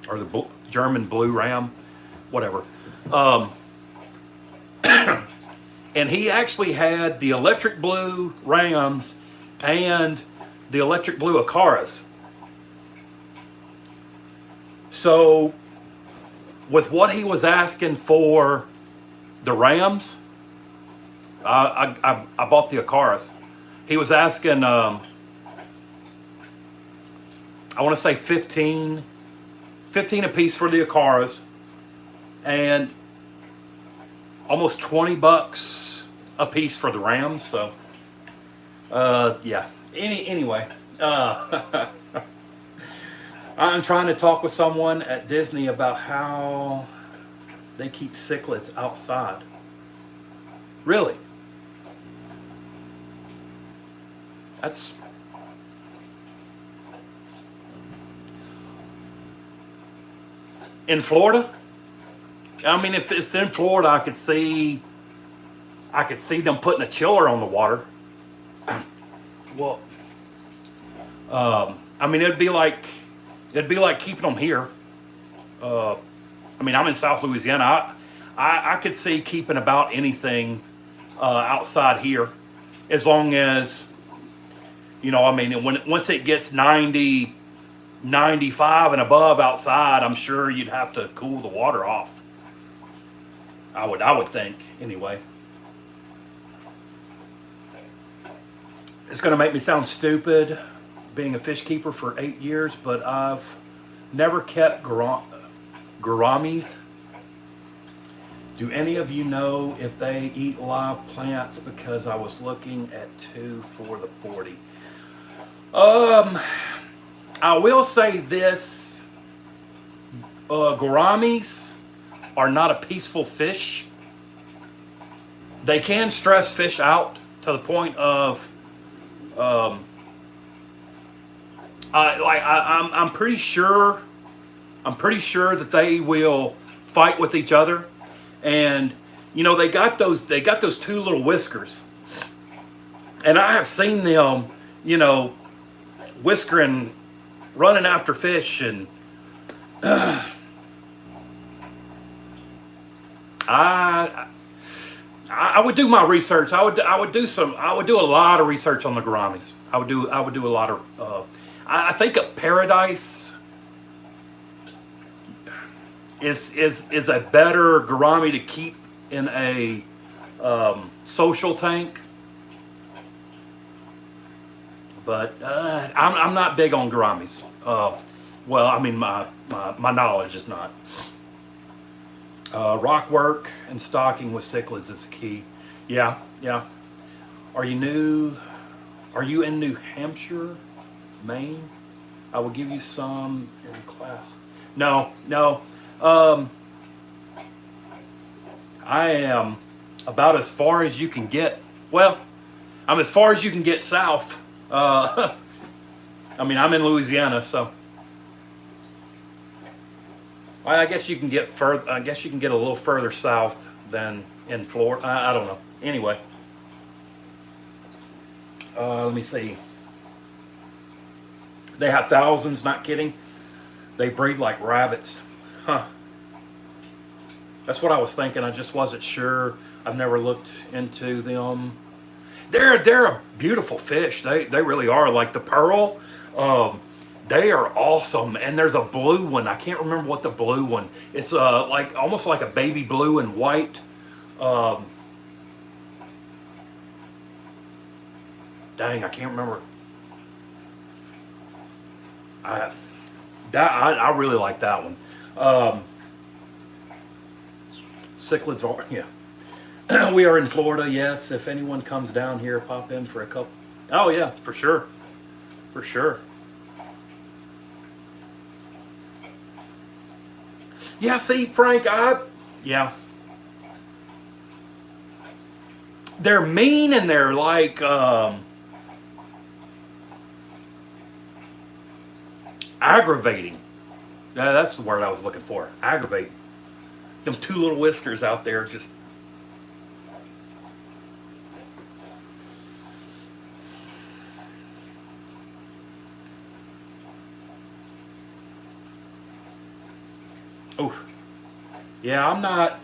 or the German blue ram, whatever. And he actually had the electric blue rams and the electric blue Acaras. So with what he was asking for the rams, I bought the Acaras. He was asking, I want to say 15 a piece for the Acaras, and almost $20 a piece for the rams. So, yeah. Anyway, I'm trying to talk with someone at Disney about how they keep cichlids outside. Really? That's... in Florida? I mean, if it's in Florida, I could see them putting a chiller on the water. Well, I mean, it'd be like keeping them here. I mean, I'm in South Louisiana. I could see keeping about anything outside here, as long as, I mean, once it gets 90, 95 and above outside, I'm sure you'd have to cool the water off. I would think, anyway. It's going to make me sound stupid, being a fish keeper for 8 years, but I've never kept gouramis. Do any of you know if they eat live plants? Because I was looking at 2 for the 40. I will say this: gouramis are not a peaceful fish. They can stress fish out to the point of, I'm pretty sure that they will fight with each other, and you know they got those 2 little whiskers, and I have seen them, you know, whiskering, running after fish, and I would do my research. I would do a lot of research on the gouramis. I would do a lot of. I think a paradise is a better gourami to keep in a social tank. But I'm not big on gouramis. Well, I mean my knowledge is not. Rock work and stocking with cichlids is key. Yeah. Are you in New Hampshire, Maine? I will give you some in class. No. I am about as far as you can get. Well, I'm as far as you can get south. I mean, I'm in Louisiana, so. I guess you can get further. I guess you can get a little further south than in Florida. I don't know. Anyway, let me see. They have thousands. Not kidding. They breed like rabbits. Huh. That's what I was thinking. I just wasn't sure. I've never looked into them. They're a beautiful fish. They really are. Like the pearl. They are awesome, and there's a blue one. I can't remember what the blue one. It's like almost like a baby blue and white. Dang, I can't remember. I really like that one. Cichlids are, yeah. We are in Florida. Yes, if anyone comes down here, pop in for a couple. Oh yeah, for sure, for sure. Yeah, see, Frank, yeah. They're mean and they're like, aggravating. That's the word I was looking for. Aggravating. Them 2 little whiskers out there just. Oh, yeah, I'm not.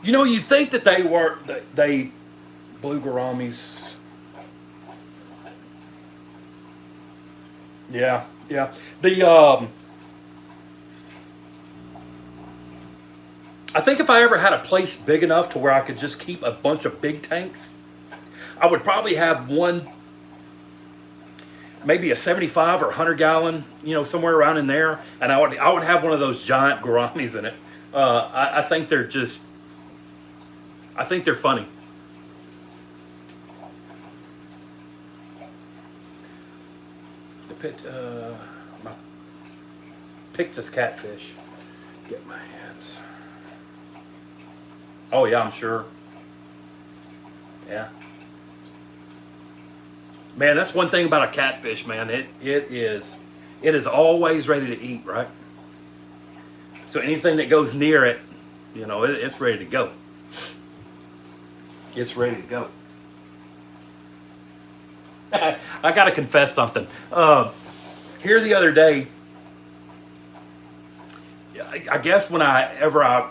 You know, you'd think that they blue gouramis. Yeah. I think if I ever had a place big enough to where I could just keep a bunch of big tanks, I would probably have one, maybe a 75 or 100 gallon, somewhere around in there, and I would have one of those giant gouramis in it. I think they're funny. My Pictus catfish. Get my hands. Oh yeah, I'm sure. Yeah. Man, that's one thing about a catfish, man. It is always ready to eat, right? So anything that goes near it, it's ready to go. It's ready to go. I gotta confess something. Here the other day, I guess whenever I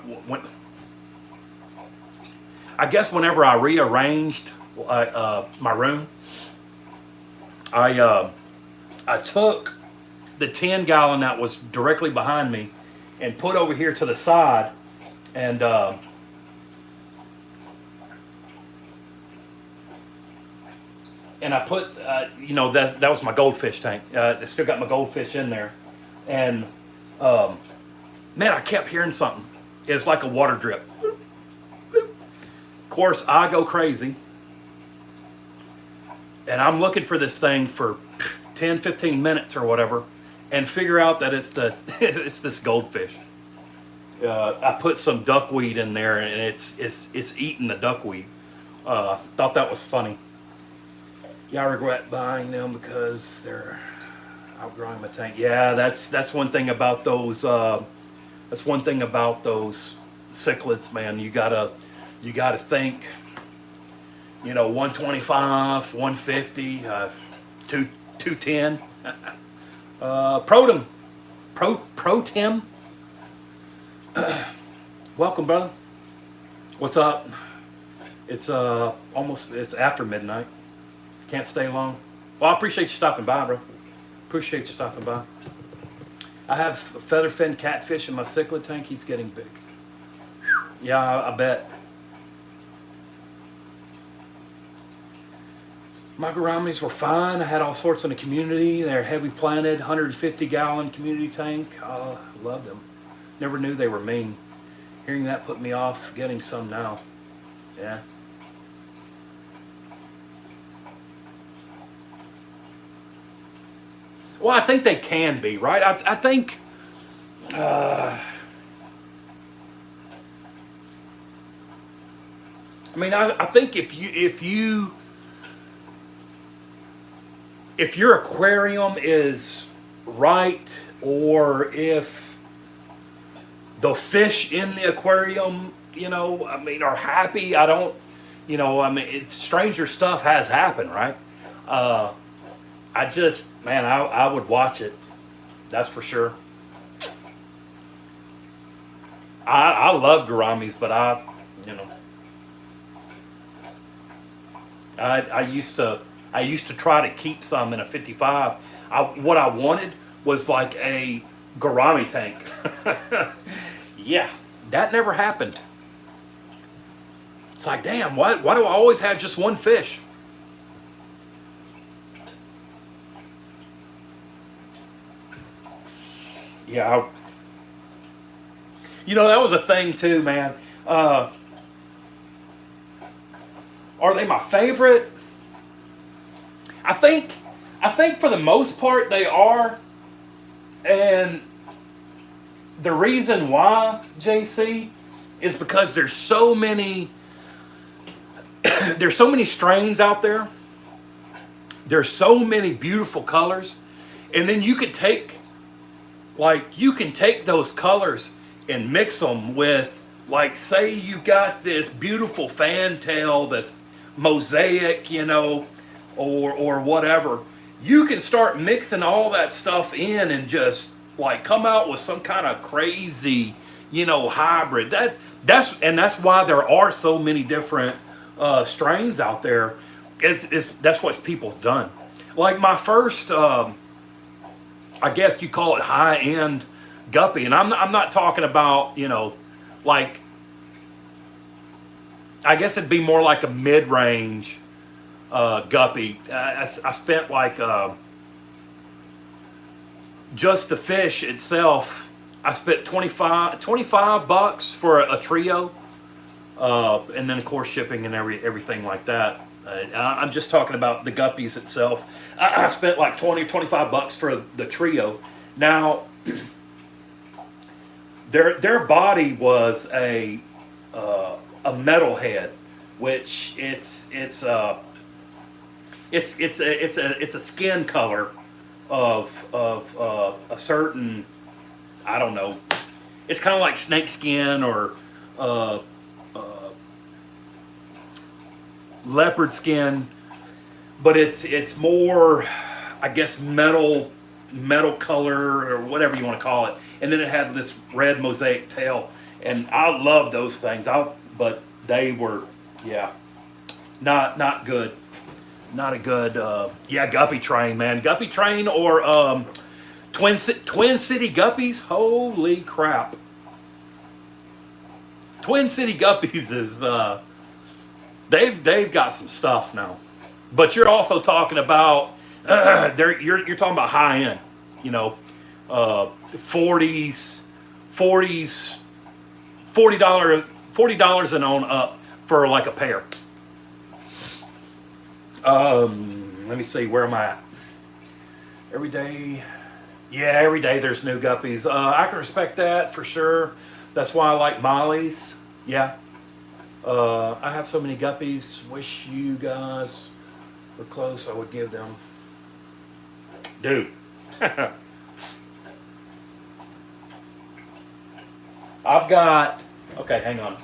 rearranged my room, I took the 10 gallon that was directly behind me and put over here to the side, and and I put, that was my goldfish tank. I still got my goldfish in there, and man, I kept hearing something. It's like a water drip. Of course, I go crazy, and I'm looking for this thing for 10, 15 minutes or whatever, and figure out that it's it's this goldfish. I put some duckweed in there, and it's eating the duckweed. Thought that was funny. Yeah, I regret buying them because they're outgrowing my tank. Yeah, that's one thing about those. That's one thing about those cichlids, man. You gotta think. 125, 150, 210. Protem. Welcome, brother. What's up? It's it's after midnight. Can't stay long. Well, I appreciate you stopping by, bro. Appreciate you stopping by. I have a featherfin catfish in my cichlid tank. He's getting big. Yeah, I bet. My gouramis were fine. I had all sorts in the community. They're heavy planted, 150-gallon community tank. Oh, love them. Never knew they were mean. Hearing that put me off getting some now. Yeah. Well, I think they can be, right? I think. I mean, I think if your aquarium is right, or if the fish in the aquarium, are happy. I don't, stranger stuff has happened, right? I would watch it. That's for sure. I love gouramis, but I used to try to keep some in a 55. What I wanted was like a gourami tank. Yeah, that never happened. It's like, damn, why do I always have just one fish? Yeah, that was a thing too, man. Are they my favorite? I think for the most part they are, and the reason why, JC, is because there's so many strains out there. There's so many beautiful colors, and then you can take those colors and mix them with, like, say you got this beautiful fantail, this mosaic, or whatever. You can start mixing all that stuff in and just like come out with some kind of crazy, hybrid. That's why there are so many different strains out there. That's what people's done. Like my first, I guess you call it high-end guppy, and I'm not talking about like, I guess it'd be more like a mid-range guppy. I spent like just the fish itself. I spent $25 for a trio, and then of course shipping and everything like that. I'm just talking about the guppies itself. I spent like $25 for the trio. Now, their body was a metal head, which it's a skin color of a certain, I don't know. It's kind of like snake skin or leopard skin, but it's more, I guess, metal color or whatever you want to call it. And then it had this red mosaic tail, and I love those things. But they were, yeah, not good. Not a good, guppy train, man. Guppy train or Twin City Guppies. Holy crap! Twin City Guppies is they've got some stuff now. But you're also talking about you're talking about high end, you know, 40s, 40s, $40 and on up for like a pair. Let me see, where am I at? Every day, yeah, every day there's new guppies. I can respect that for sure. That's why I like Molly's. Yeah. I have so many guppies. Wish you guys were close. I would give them. Dude. I've got, okay, hang on.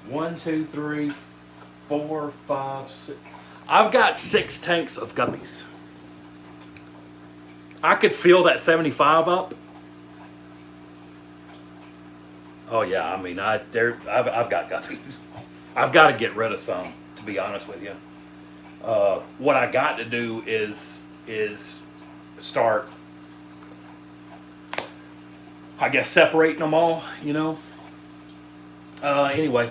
1, 2, 3, 4, 5, 6. I've got 6 tanks of guppies. I could fill that 75 up. Oh yeah, I mean, I've got guppies. I've got to get rid of some, to be honest with you. What I got to do is start, I guess, separating them all. You know. Anyway,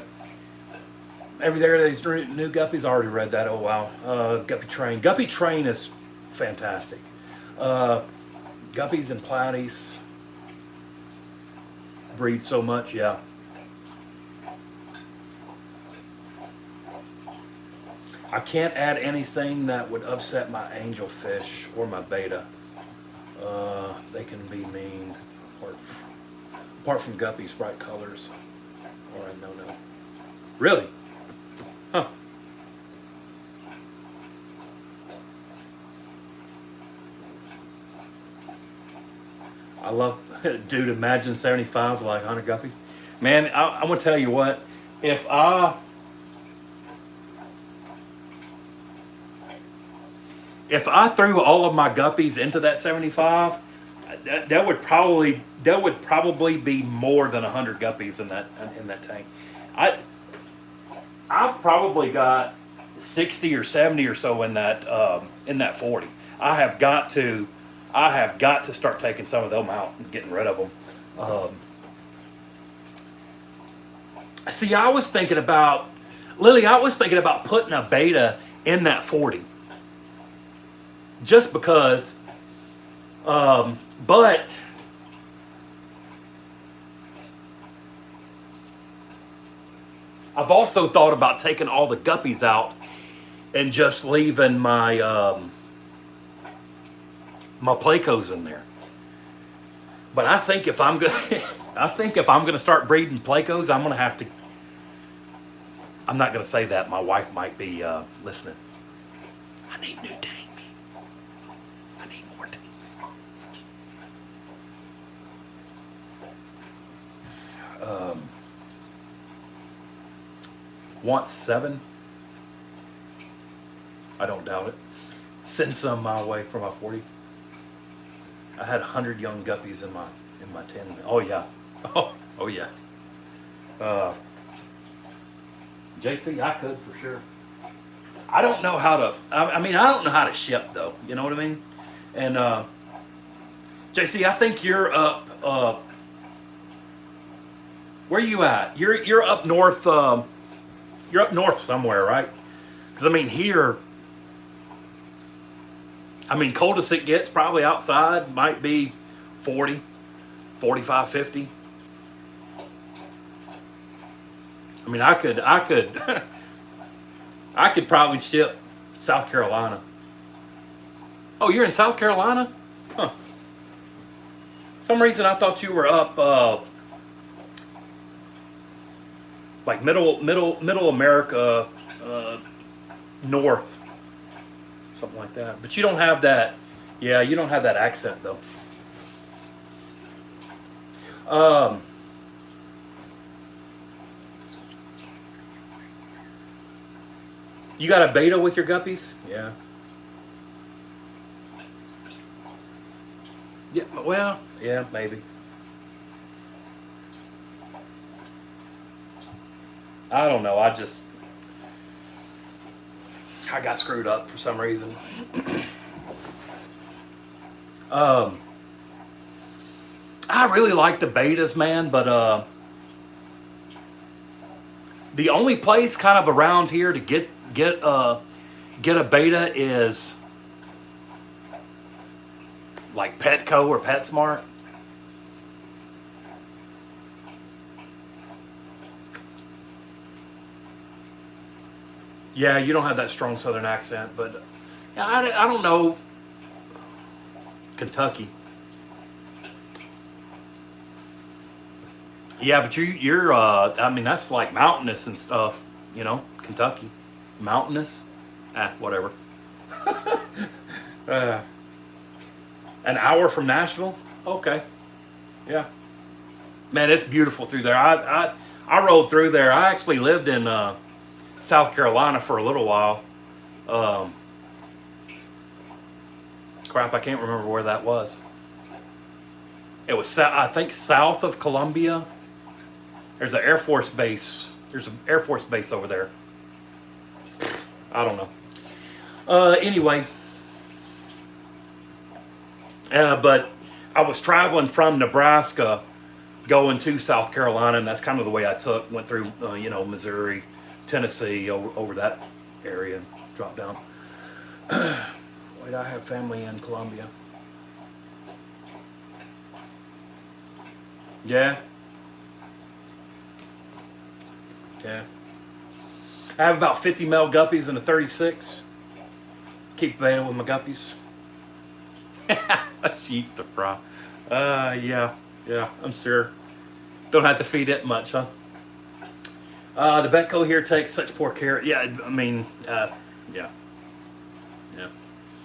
every day there's new guppies. I already read that. Oh wow. Guppy Train. Guppy Train is fantastic. Guppies and platies breed so much, yeah. I can't add anything that would upset my angelfish or my beta. They can be mean, apart from guppies, bright colors. All right, no. Really? Huh. I love, dude, imagine 75 with like 100 guppies. Man, I'm going to tell you what, if I threw all of my guppies into that 75, that would probably be more than 100 guppies in that tank. I've probably got 60 or 70 or so in that 40. I have got to start taking some of them out and getting rid of them. See, I was thinking about, Lily, putting a beta in that 40. Just because, but I've also thought about taking all the guppies out and just leaving my my plecos in there. But I think if I'm gonna start breeding plecos, I'm gonna have to. I'm not gonna say that. My wife might be listening. I need new tanks. I need more tanks. Want 7? I don't doubt it. Send some my way for my 40. I had 100 young guppies in my 10. Oh yeah. Oh yeah. JC, I could for sure. I don't know how to. I mean, I don't know how to ship though. You know what I mean? And JC, I think you're up. Where are you at? You're up north. You're up north somewhere, right? Because I mean here. I mean, coldest it gets probably outside might be 40, 45, 50. I mean, I could I could probably ship South Carolina. Oh, you're in South Carolina? Huh. For some reason I thought you were up like middle America, north. Something like that. But you don't have that. Yeah, you don't have that accent though. You got a beta with your guppies? Yeah. Yeah, well, yeah, maybe. I don't know. I got screwed up for some reason. I really like the betas, man, but the only place kind of around here to get get a beta is like Petco or PetSmart. Yeah, you don't have that strong Southern accent, but I don't know. Kentucky. Yeah, but you're I mean that's like mountainous and stuff, you know, Kentucky, mountainous, whatever. uh, an hour from Nashville. Okay, yeah, man, it's beautiful through there. I rode through there. I actually lived in South Carolina for a little while. Um, Crap, I can't remember where that was. It was, I think, south of Columbia. There's an Air Force base. There's an Air Force base over there. I don't know. Anyway, but I was traveling from Nebraska going to South Carolina, and that's kind of the way I went through, you know, Missouri, Tennessee, over that area, and dropped down. Wait, I have family in Columbia. Yeah. Yeah. I have about 50 male guppies and a 36. Keep beta with my guppies. She eats the fry. Yeah, I'm sure. Don't have to feed it much, huh? The Betco here takes such poor care. Yeah, I mean, yeah.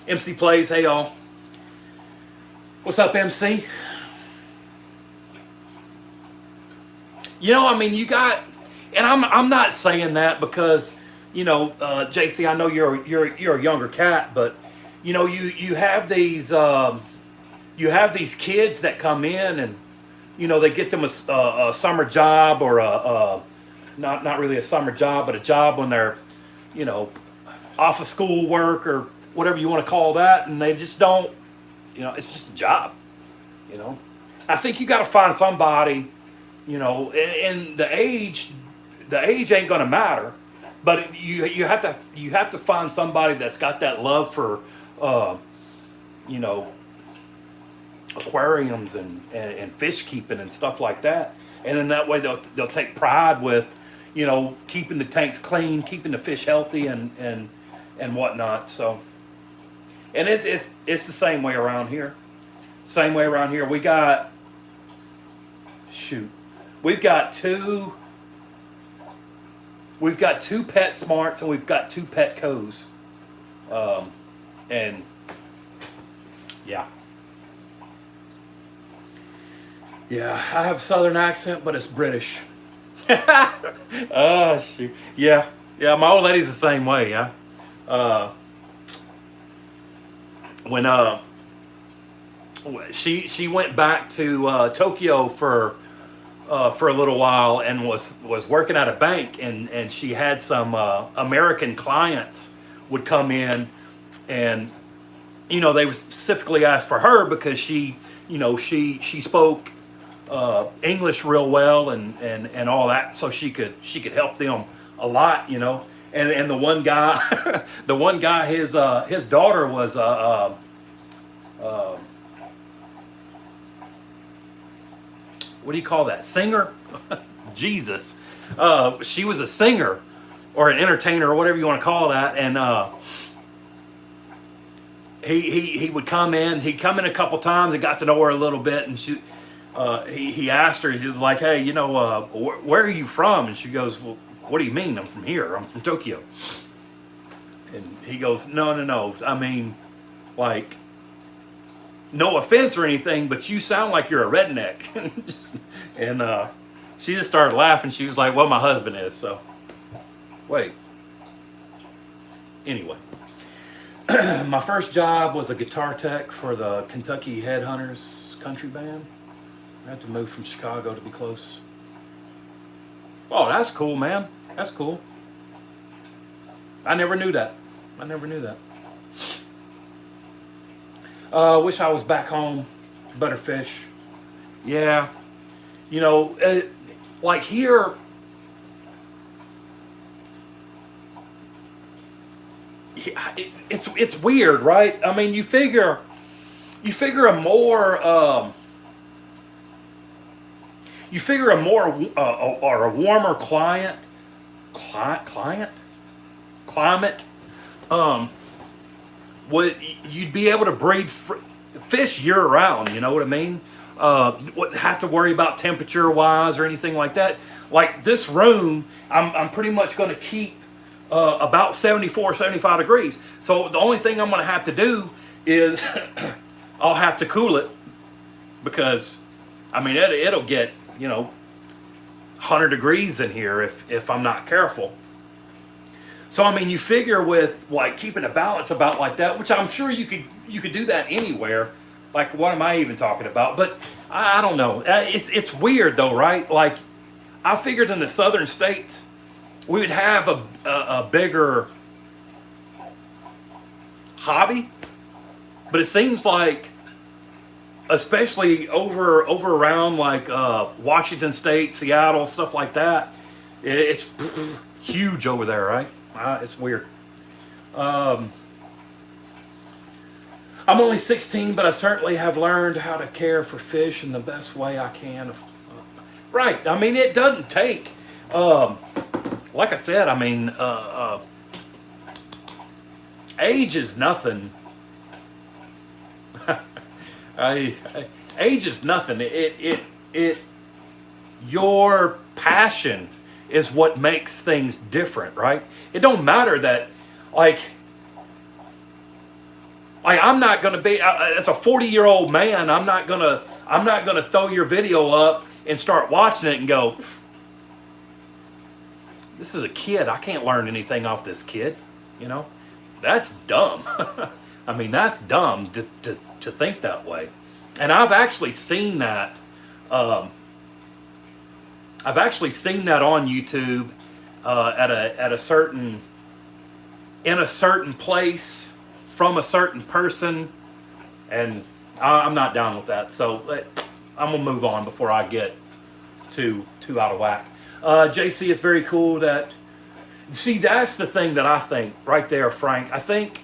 MC Plays, hey y'all. What's up, MC? You know, I mean, you got, and I'm not saying that because, you know, JC, I know you're a younger cat, but you know, you have these kids that come in and, you know, they get them a summer job or not really a summer job, but a job when they're, you know, off of school work or whatever you want to call that, and they just don't, you know, it's just a job, you know. I think you got to find somebody, you know, and the age ain't gonna matter, but you have to find somebody that's got that love for, you know, aquariums and fish keeping and stuff like that, and then that way they'll take pride with, you know, keeping the tanks clean, keeping the fish healthy and whatnot. So, and it's the same way around here. Same way around here. We've got two PetSmarts and we've got two Petcos. And yeah. Yeah, I have a Southern accent, but it's British. Oh, shoot. Yeah, my old lady's the same way, yeah. When she went back to Tokyo for a little while and was working at a bank, and she had some American clients would come in, and you know, they would specifically ask for her because she spoke English real well and all that, so she could help them a lot, you know. And the one guy, his daughter was what do you call that? Singer? Jesus. She was a singer or an entertainer or whatever you want to call that, and he would come in. He'd come in a couple times and got to know her a little bit, and he asked her. He was like, "Hey, you know, where are you from?" And she goes, "Well, what do you mean? I'm from here. I'm from Tokyo." And he goes, No. I mean, like, no offense or anything, but you sound like you're a redneck." And she just started laughing. She was like, "Well, my husband is, so." Wait. Anyway. My first job was a guitar tech for the Kentucky Headhunters country band. I had to move from Chicago to be close. Oh, that's cool, man. That's cool. I never knew that. Wish I was back home. Better fish. Yeah. You know, like here, it's weird, right? I mean, you figure a more or a warmer client climate would you'd be able to breed fish year round. You know what I mean? Wouldn't have to worry about temperature wise or anything like that. Like this room, I'm pretty much going to keep about 74, 75 degrees. So the only thing I'm going to have to do is I'll have to cool it because, I mean, it'll get, 100 degrees in here if I'm not careful. So I mean, you figure with like keeping a balance about like that, which I'm sure you could do that anywhere. Like, what am I even talking about? But I don't know. It's weird though, right? Like, I figured in the southern states we would have a bigger hobby, but it seems like, especially over around like Washington State, Seattle, stuff like that, it's huge over there, right? It's weird. I'm only 16, but I certainly have learned how to care for fish in the best way I can. Right. I mean, it doesn't take, like I said, I mean, age is nothing. Age is nothing. Your passion is what makes things different, right? It don't matter that, like I'm not gonna be as a 40-year-old man. I'm not gonna throw your video up and start watching it and go, this is a kid. I can't learn anything off this kid. That's dumb. I mean, that's dumb to think that way. And I've actually seen that. I've actually seen that on YouTube at a certain in a certain place from a certain person, and I'm not down with that. So I'm gonna move on before I get too out of whack. JC, it's very cool that. See, that's the thing that I think right there, Frank. I think,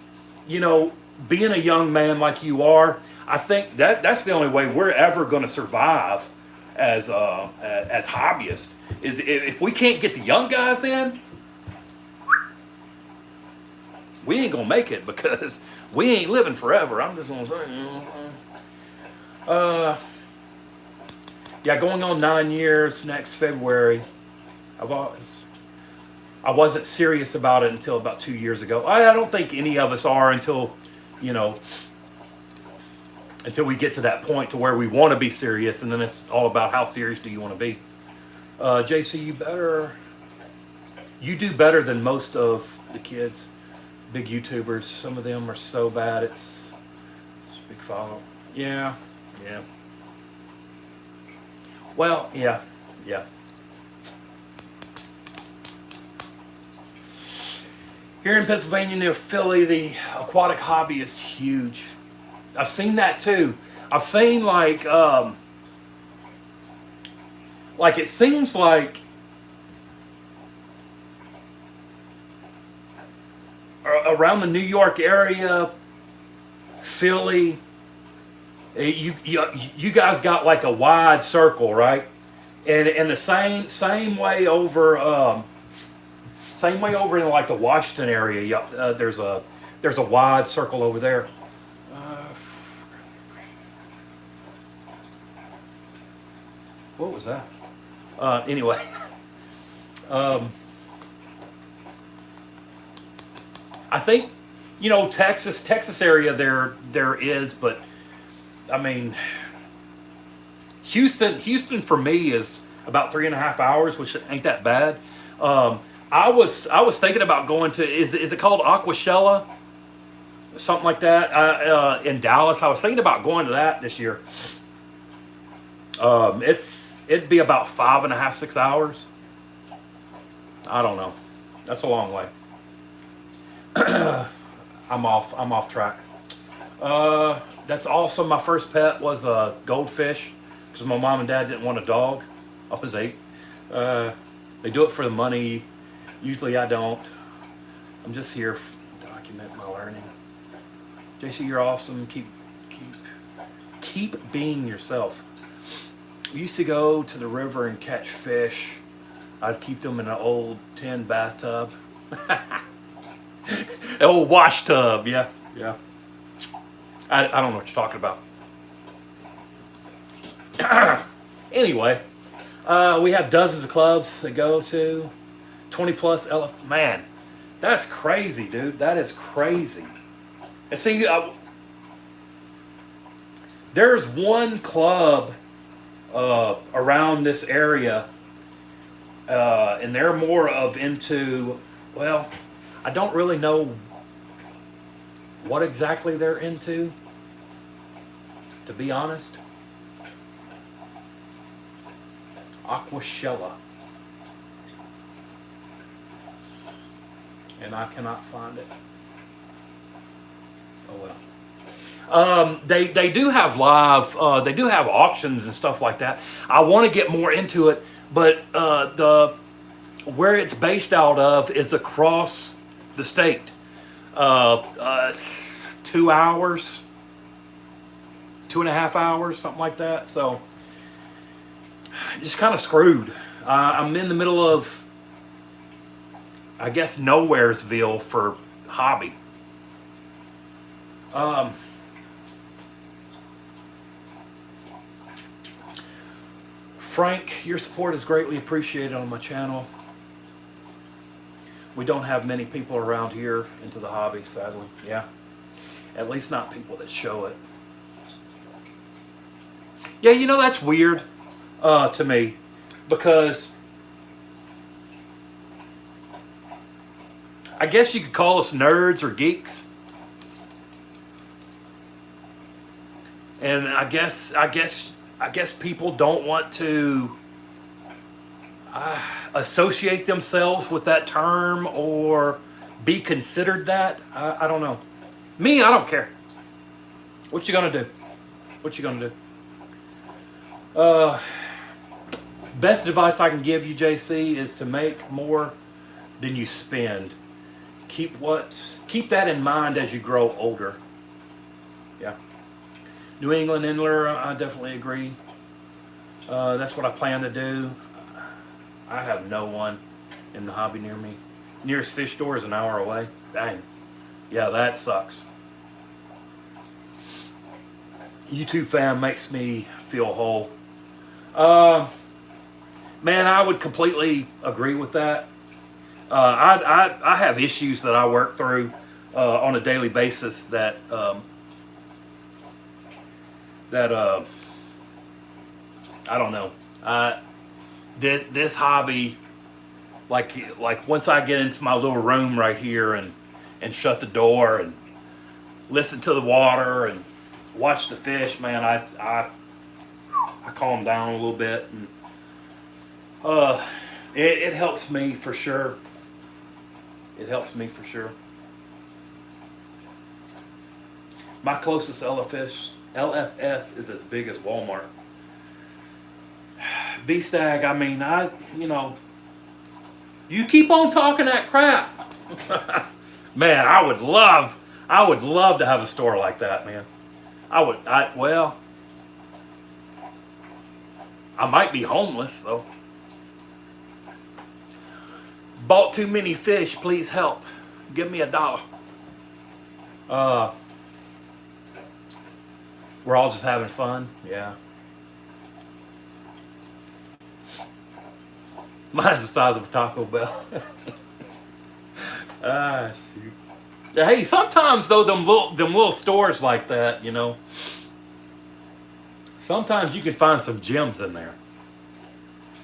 being a young man like you are, I think that's the only way we're ever going to survive as hobbyists is if we can't get the young guys in, we ain't gonna make it because we ain't living forever. I'm just gonna say, yeah, going on 9 years next February. I wasn't serious about it until about 2 years ago. I don't think any of us are until we get to that point to where we want to be serious, and then it's all about how serious do you want to be. JC, you do better than most of the kids, big YouTubers. Some of them are so bad, it's a big follow. Yeah. Well, yeah. Here in Pennsylvania near Philly, the aquatic hobby is huge. I've seen that too. I've seen like it seems like around the New York area, Philly, you guys got like a wide circle, right? And the same way over. Same way over in like the Washington area, there's a wide circle over there. What was that? Anyway, I think Texas area there is, but I mean Houston for me is about 3.5 hours, which ain't that bad. I was thinking about going to is it called Aquashella, something like that, in Dallas. I was thinking about going to that this year. It'd be about 5.5, 6 hours. I don't know. That's a long way. I'm off track. That's awesome. My first pet was a goldfish because my mom and dad didn't want a dog. I was 8. They do it for the money. Usually I don't. I'm just here to document my learning. JC, you're awesome. Keep being yourself. We used to go to the river and catch fish. I'd keep them in an old tin bathtub. An old wash tub, yeah, yeah. I don't know what you're talking about. Anyway, we have dozens of clubs that go to 20 plus elephant. Man, that's crazy, dude. That is crazy. And see, there's one club around this area, and they're more of into, well, I don't really know what exactly they're into, to be honest. Aquashella. And I cannot find it. Oh well. They do have live, they do have auctions and stuff like that. I want to get more into it, but where it's based out of is across the state. 2 hours, 2.5 hours, something like that. So just kind of screwed. I'm in the middle of, I guess, Nowheresville for hobby. Frank, your support is greatly appreciated on my channel. We don't have many people around here into the hobby, sadly. Yeah. At least not people that show it. Yeah, you know, that's weird to me, because I guess you could call us nerds or geeks. And I guess people don't want to associate themselves with that term or be considered that. I don't know. Me, I don't care. What you gonna do? What you gonna do? Best advice I can give you, JC, is to make more than you spend. Keep that in mind as you grow older. Yeah. New England Inler, I definitely agree. That's what I plan to do. I have no one in the hobby near me. Nearest fish store is an hour away. Dang. Yeah, that sucks. YouTube fam makes me feel whole. Man, I would completely agree with that. I have issues that I work through on a daily basis that I don't know. This hobby, like once I get into my little room right here and shut the door and listen to the water and watch the fish, man, I calm down a little bit, and it helps me for sure. It helps me for sure. My closest LFS is as big as Walmart. V-Stag, I mean, you keep on talking that crap. Man, I would love to have a store like that, man. Well, I might be homeless though. Bought too many fish, please help. Give me $1. We're all just having fun, yeah. Mine's the size of a Taco Bell. Shoot. Hey, sometimes though, them little stores like that, you know, sometimes you can find some gems in there.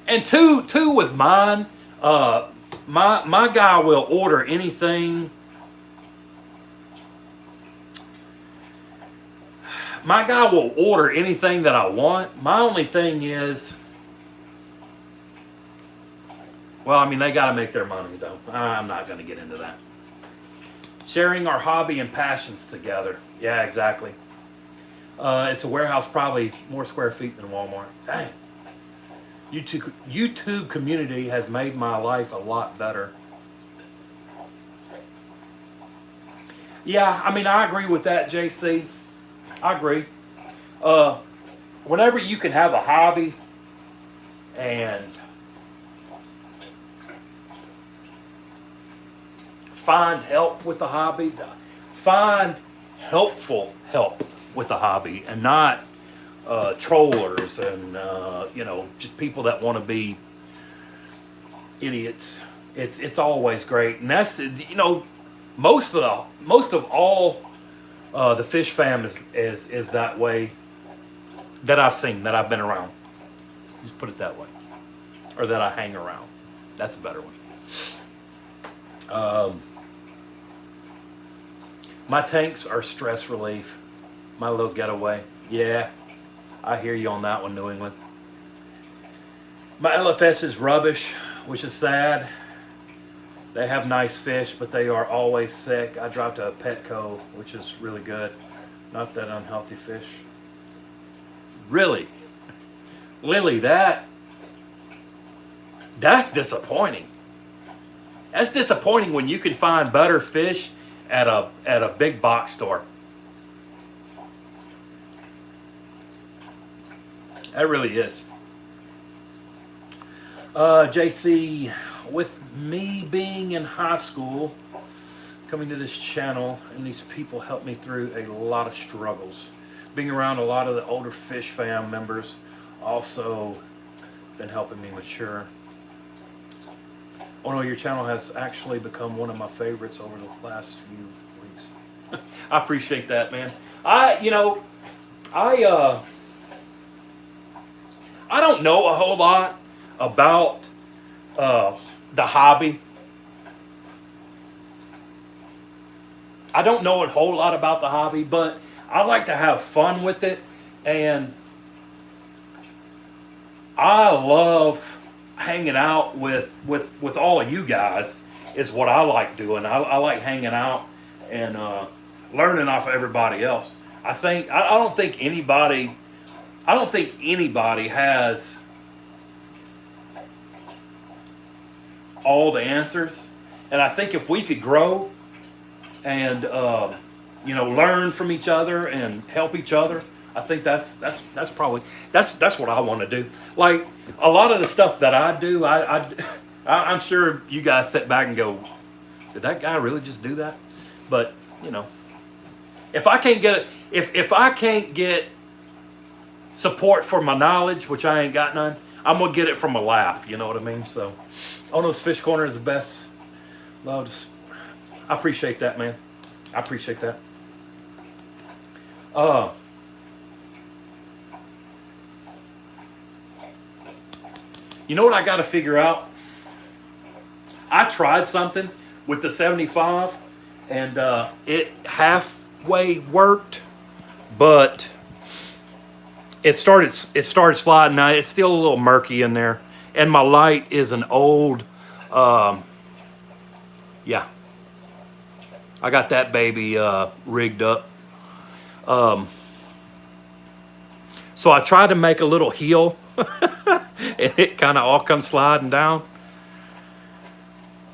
And two with mine, my guy will order anything. My guy will order anything that I want. My only thing is, well, I mean, they got to make their money, though. I'm not going to get into that. Sharing our hobby and passions together. Yeah, exactly. It's a warehouse, probably more square feet than Walmart. Dang. YouTube community has made my life a lot better. Yeah, I mean, I agree with that, JC. I agree. Uh, Whenever you can have a hobby and find help with the hobby, find helpful help with the hobby, and not trollers and just people that want to be idiots. It's always great, and that's most of all the fish fam is that way that I've seen, that I've been around. Just put it that way, or that I hang around. That's a better one. My tanks are stress relief. My little getaway. Yeah, I hear you on that one, New England. My LFS is rubbish, which is sad. They have nice fish, but they are always sick. I drive to a Petco, which is really good. Not that unhealthy fish. Really? Lily, that's disappointing. That's disappointing when you can find better fish at a big box store. That really is. JC, with me being in high school, coming to this channel, and these people helped me through a lot of struggles. Being around a lot of the older Fish Fam members also been helping me mature. Oh no, your channel has actually become one of my favorites over the last few weeks. I appreciate that, man. I don't know a whole lot about the hobby. I don't know a whole lot about the hobby, but I like to have fun with it, and I love hanging out with all of you guys. Is what I like doing. I like hanging out and learning off of everybody else. I don't think anybody has all the answers, and I think if we could grow and learn from each other and help each other, I think that's probably that's what I want to do. Like a lot of the stuff that I do, I'm sure you guys sit back and go, did that guy really just do that? But if I can't get if I can't get support for my knowledge, which I ain't got none, I'm gonna get it from a laugh. You know what I mean? So, Ono's Fish Corner is the best. Loves. I appreciate that, man. I appreciate that. You know what I got to figure out? I tried something with the 75, and it halfway worked, but it started sliding. Now it's still a little murky in there, and my light is an old. Yeah, I got that baby rigged up. So I tried to make a little heel, and it kind of all comes sliding down.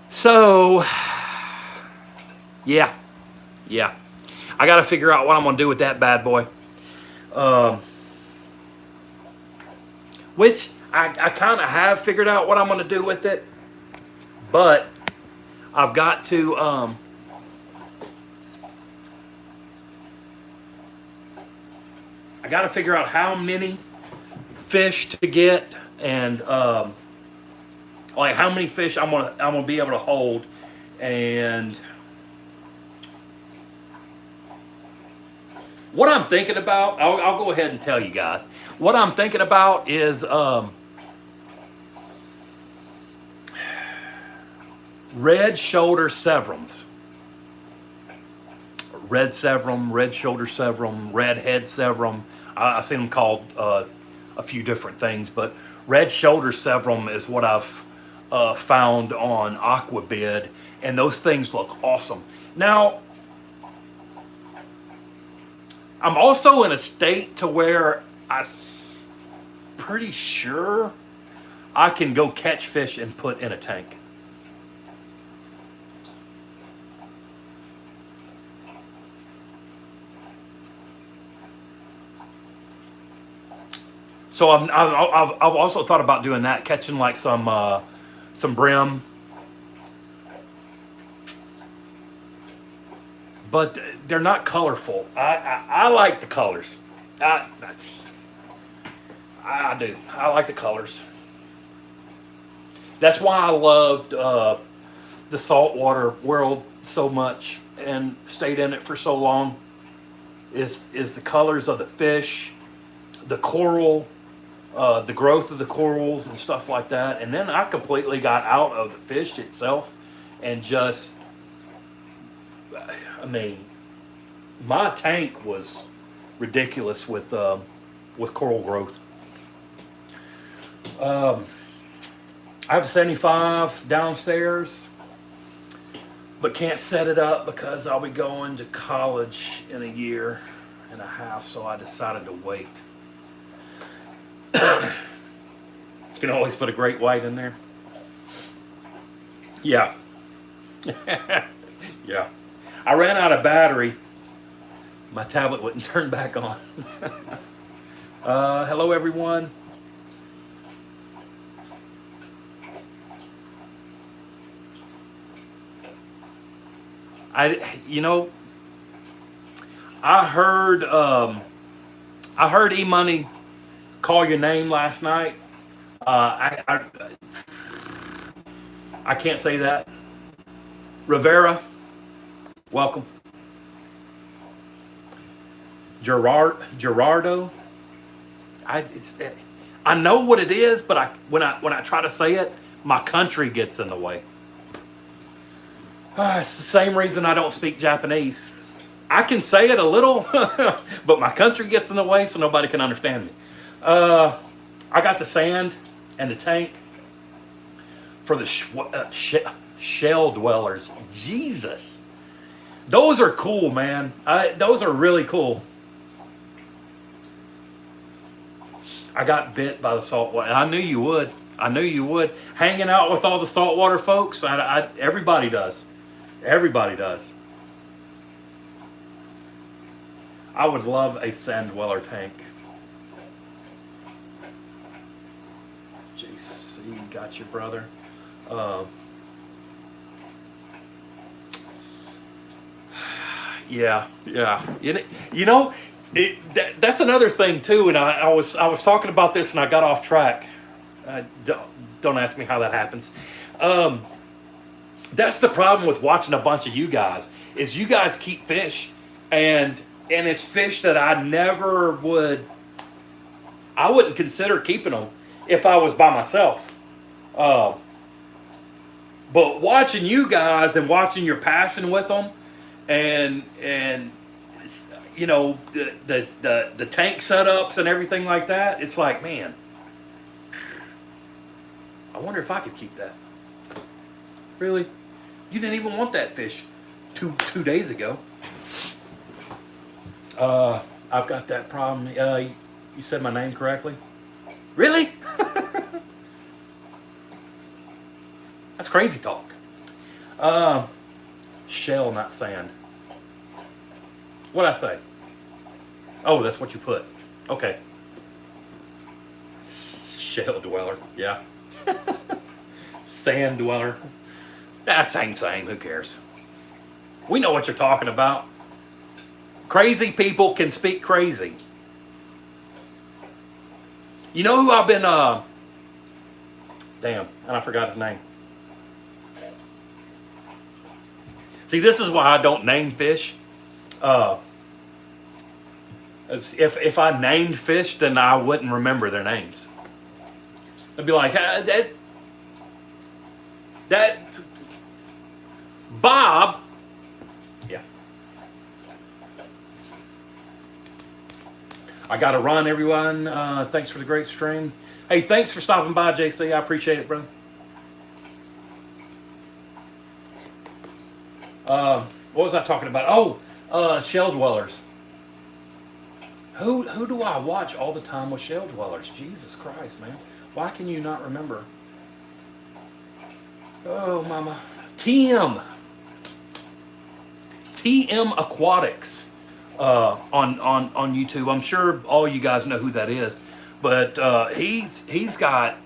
So, yeah. I got to figure out what I'm going to do with that bad boy. Which I kind of have figured out what I'm going to do with it. But I've got to... I got to figure out how many fish to get, and like how many fish I'm gonna be able to hold, and what I'm thinking about. I'll go ahead and tell you guys what I'm thinking about is red shoulder sevrums. Red sevrum, red shoulder sevrum, red head sevrum. I've seen them called a few different things, but red shoulder sevrum is what I've found on Aquabid, and those things look awesome. Now, I'm also in a state to where I'm pretty sure I can go catch fish and put in a tank. So I've also thought about doing that, catching like some brim, but they're not colorful. I like the colors. I, I do. I like the colors. That's why I loved the saltwater world so much and stayed in it for so long. Is the colors of the fish, the coral, the growth of the corals and stuff like that. And then I completely got out of the fish itself and just, I mean, my tank was ridiculous with coral growth. I have a 75 downstairs, but can't set it up because I'll be going to college in a year and a half, so I decided to wait. You can always put a great white in there. Yeah. Yeah. I ran out of battery. My tablet wouldn't turn back on. Hello, everyone. You know, I heard E-Money call your name last night. I can't say that. Rivera, welcome. Gerardo. I know what it is, but when I try to say it, my country gets in the way. It's the same reason I don't speak Japanese. I can say it a little, but my country gets in the way, so nobody can understand me. I got the sand and the tank for the shell dwellers. Jesus. Those are cool, man. Those are really cool. I got bit by the saltwater. I knew you would. I knew you would. Hanging out with all the saltwater folks, everybody does. Everybody does. I would love a sand dweller tank. JC, got you, brother. Yeah. You know, that's another thing too. And I was talking about this and I got off track. Don't ask me how that happens. That's the problem with watching a bunch of you guys, is you guys keep fish, and it's fish that I wouldn't consider keeping them if I was by myself. But watching you guys and watching your passion with them, and you know, the tank setups and everything like that, it's like, man, I wonder if I could keep that. Really? You didn't even want that fish two days ago. I've got that problem. You said my name correctly? Really? That's crazy talk. Shell, not sand. What'd I say? Oh, that's what you put. Okay. Shell dweller. Yeah. Sand dweller. Same. Who cares? We know what you're talking about. Crazy people can speak crazy. You know who I've been, damn, and I forgot his name. See, this is why I don't name fish. If I named fish, then I wouldn't remember their names. I'd be like, that Bob. Yeah. I got to run, everyone. Thanks for the great stream. Hey, thanks for stopping by, JC. I appreciate it, brother. What was I talking about? Oh, shell dwellers. Who do I watch all the time with shell dwellers? Jesus Christ, man. Why can you not remember? Oh, mama. TM Aquatics on YouTube. I'm sure all you guys know who that is. But he's got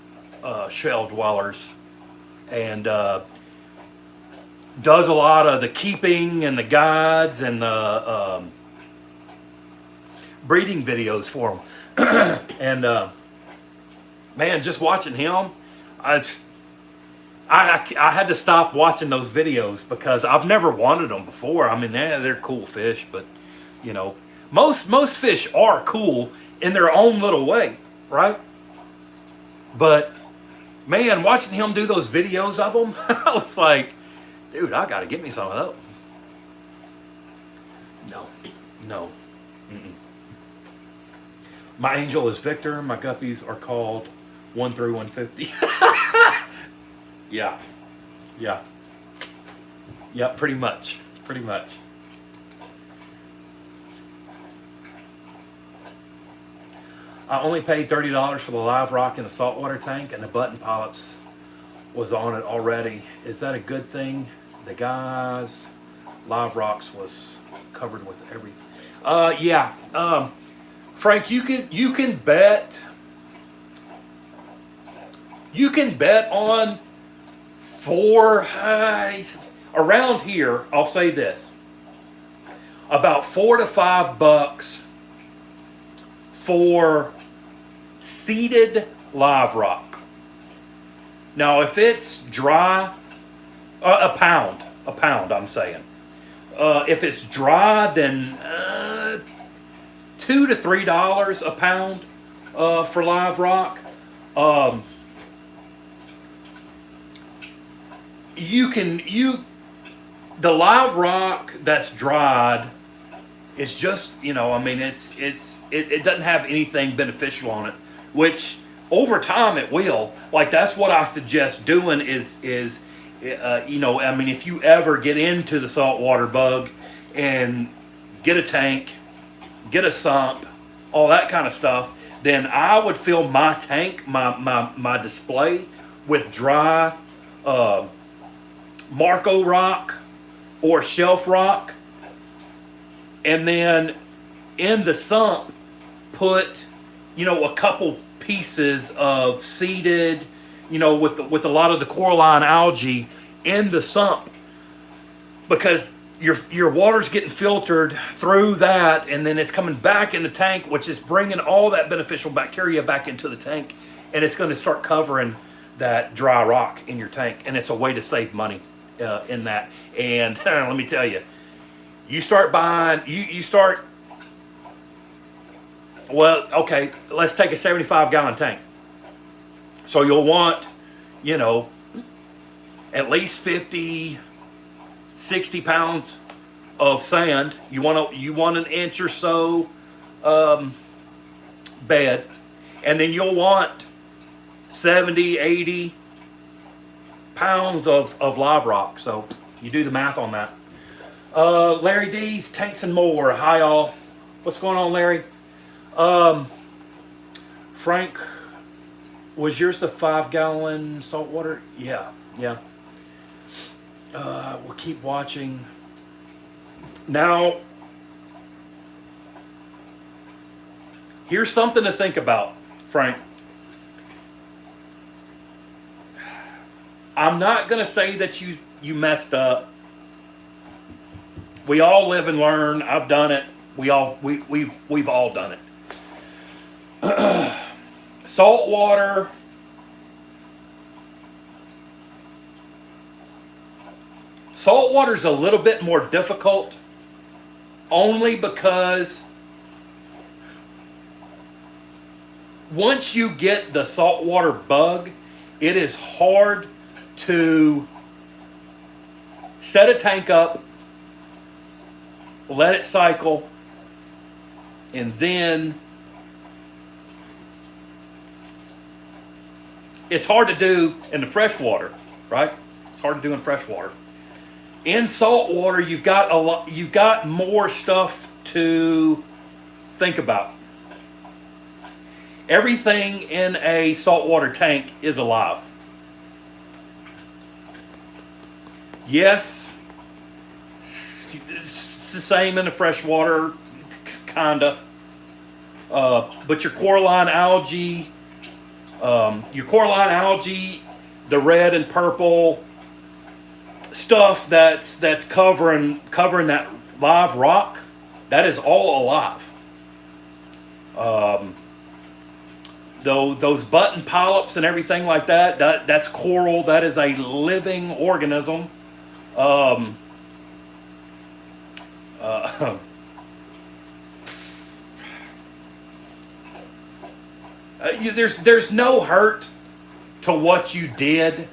shell dwellers, and does a lot of the keeping and the guides and the breeding videos for them. And man, just watching him, I had to stop watching those videos because I've never wanted them before. I mean, they're cool fish, but you know, most fish are cool in their own little way, right? But man, watching him do those videos of them, I was like, dude, I gotta get me some of those. No. Mm-mm. My angel is Victor. My guppies are called 1 through 150. Yeah. Pretty much. I only paid $30 for the live rock in the saltwater tank, and the button polyps was on it already. Is that a good thing? The guy's live rocks was covered with everything. Yeah. Frank, you can bet on around here. I'll say this: about $4 to $5 for seeded live rock. Now, if it's dry, a pound. I'm saying. If it's dry, then $2 to $3 a pound for live rock. The live rock that's dried is just, I mean, it doesn't have anything beneficial on it, which over time it will. Like, that's what I suggest doing is I mean, if you ever get into the saltwater bug and get a tank, get a sump, all that kind of stuff, then I would fill my tank, my display, with dry Marco rock or shelf rock, and then in the sump put a couple pieces of seeded, with a lot of the coralline algae in the sump, because your water's getting filtered through that, and then it's coming back in the tank, which is bringing all that beneficial bacteria back into the tank, and it's going to start covering that dry rock in your tank, and it's a way to save money in that. And let me tell you, you start buying, well, okay, let's take a 75-gallon tank. So you'll want, at least 50, 60 pounds of sand. You want an inch or so bed, and then you'll want 70, 80 pounds of live rock. So you do the math on that. Larry D's Tanks and More. Hi, all. What's going on, Larry? Frank, was yours the 5-gallon saltwater? Yeah. We'll keep watching. Now, here's something to think about, Frank. I'm not going to say that you messed up. We all live and learn. I've done it. We've all done it. Saltwater. Saltwater's a little bit more difficult, only because once you get the saltwater bug, it is hard to set a tank up, let it cycle, and then it's hard to do in the freshwater, right? It's hard to do in freshwater. In saltwater, you've got more stuff to think about. Everything in a saltwater tank is alive. Yes, it's the same in the freshwater, kinda. But your coralline algae, the red and purple stuff that's covering that live rock, that is all alive. Though those button polyps and everything like that's coral. That is a living organism. Um, uh, there's no hurt to what you did.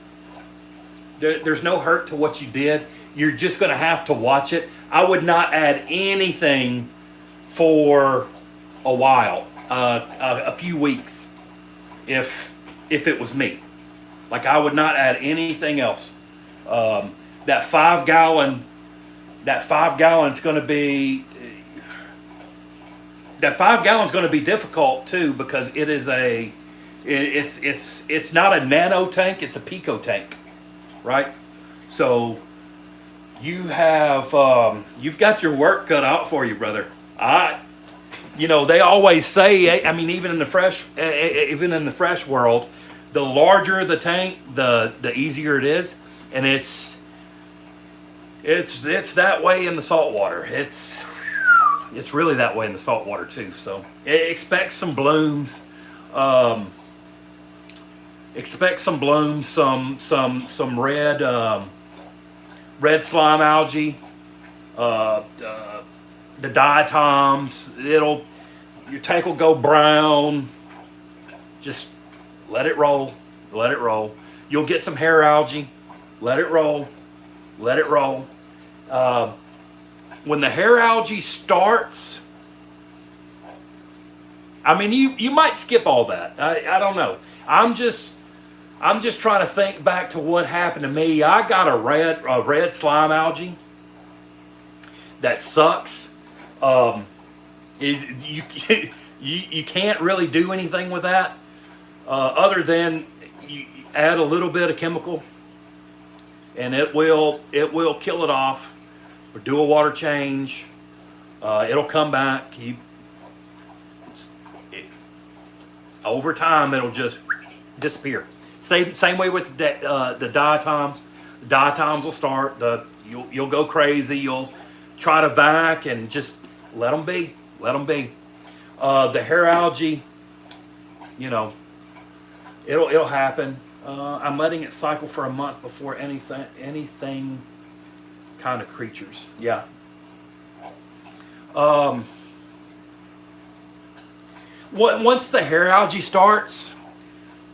There's no hurt to what you did. You're just going to have to watch it. I would not add anything for a while, a few weeks, if it was me. Like, I would not add anything else. That 5 gallon, is going to be. That 5 gallons going to be difficult too, because it is it's not a nano tank, it's a pico tank, right? So you've got your work cut out for you, brother. They always say, I mean, even in the fresh world, the larger the tank, the easier it is, and it's that way in the saltwater. It's really that way in the saltwater too. So expect some blooms. Some red slime algae. The diatoms. Your tank will go brown. Just let it roll. Let it roll. You'll get some hair algae. Let it roll. Let it roll. When the hair algae starts, I mean, you might skip all that. I don't know. I'm just trying to think back to what happened to me. I got a red slime algae that sucks. You can't really do anything with that other than you add a little bit of chemical, and it will kill it off. Or do a water change. It'll come back. Over time, it'll just disappear. Same way with the diatoms. The diatoms will start. You'll go crazy. You'll try to vac and just let them be. Let them be. The hair algae, it'll happen. I'm letting it cycle for a month before anything kind of creatures. Yeah. Once the hair algae starts,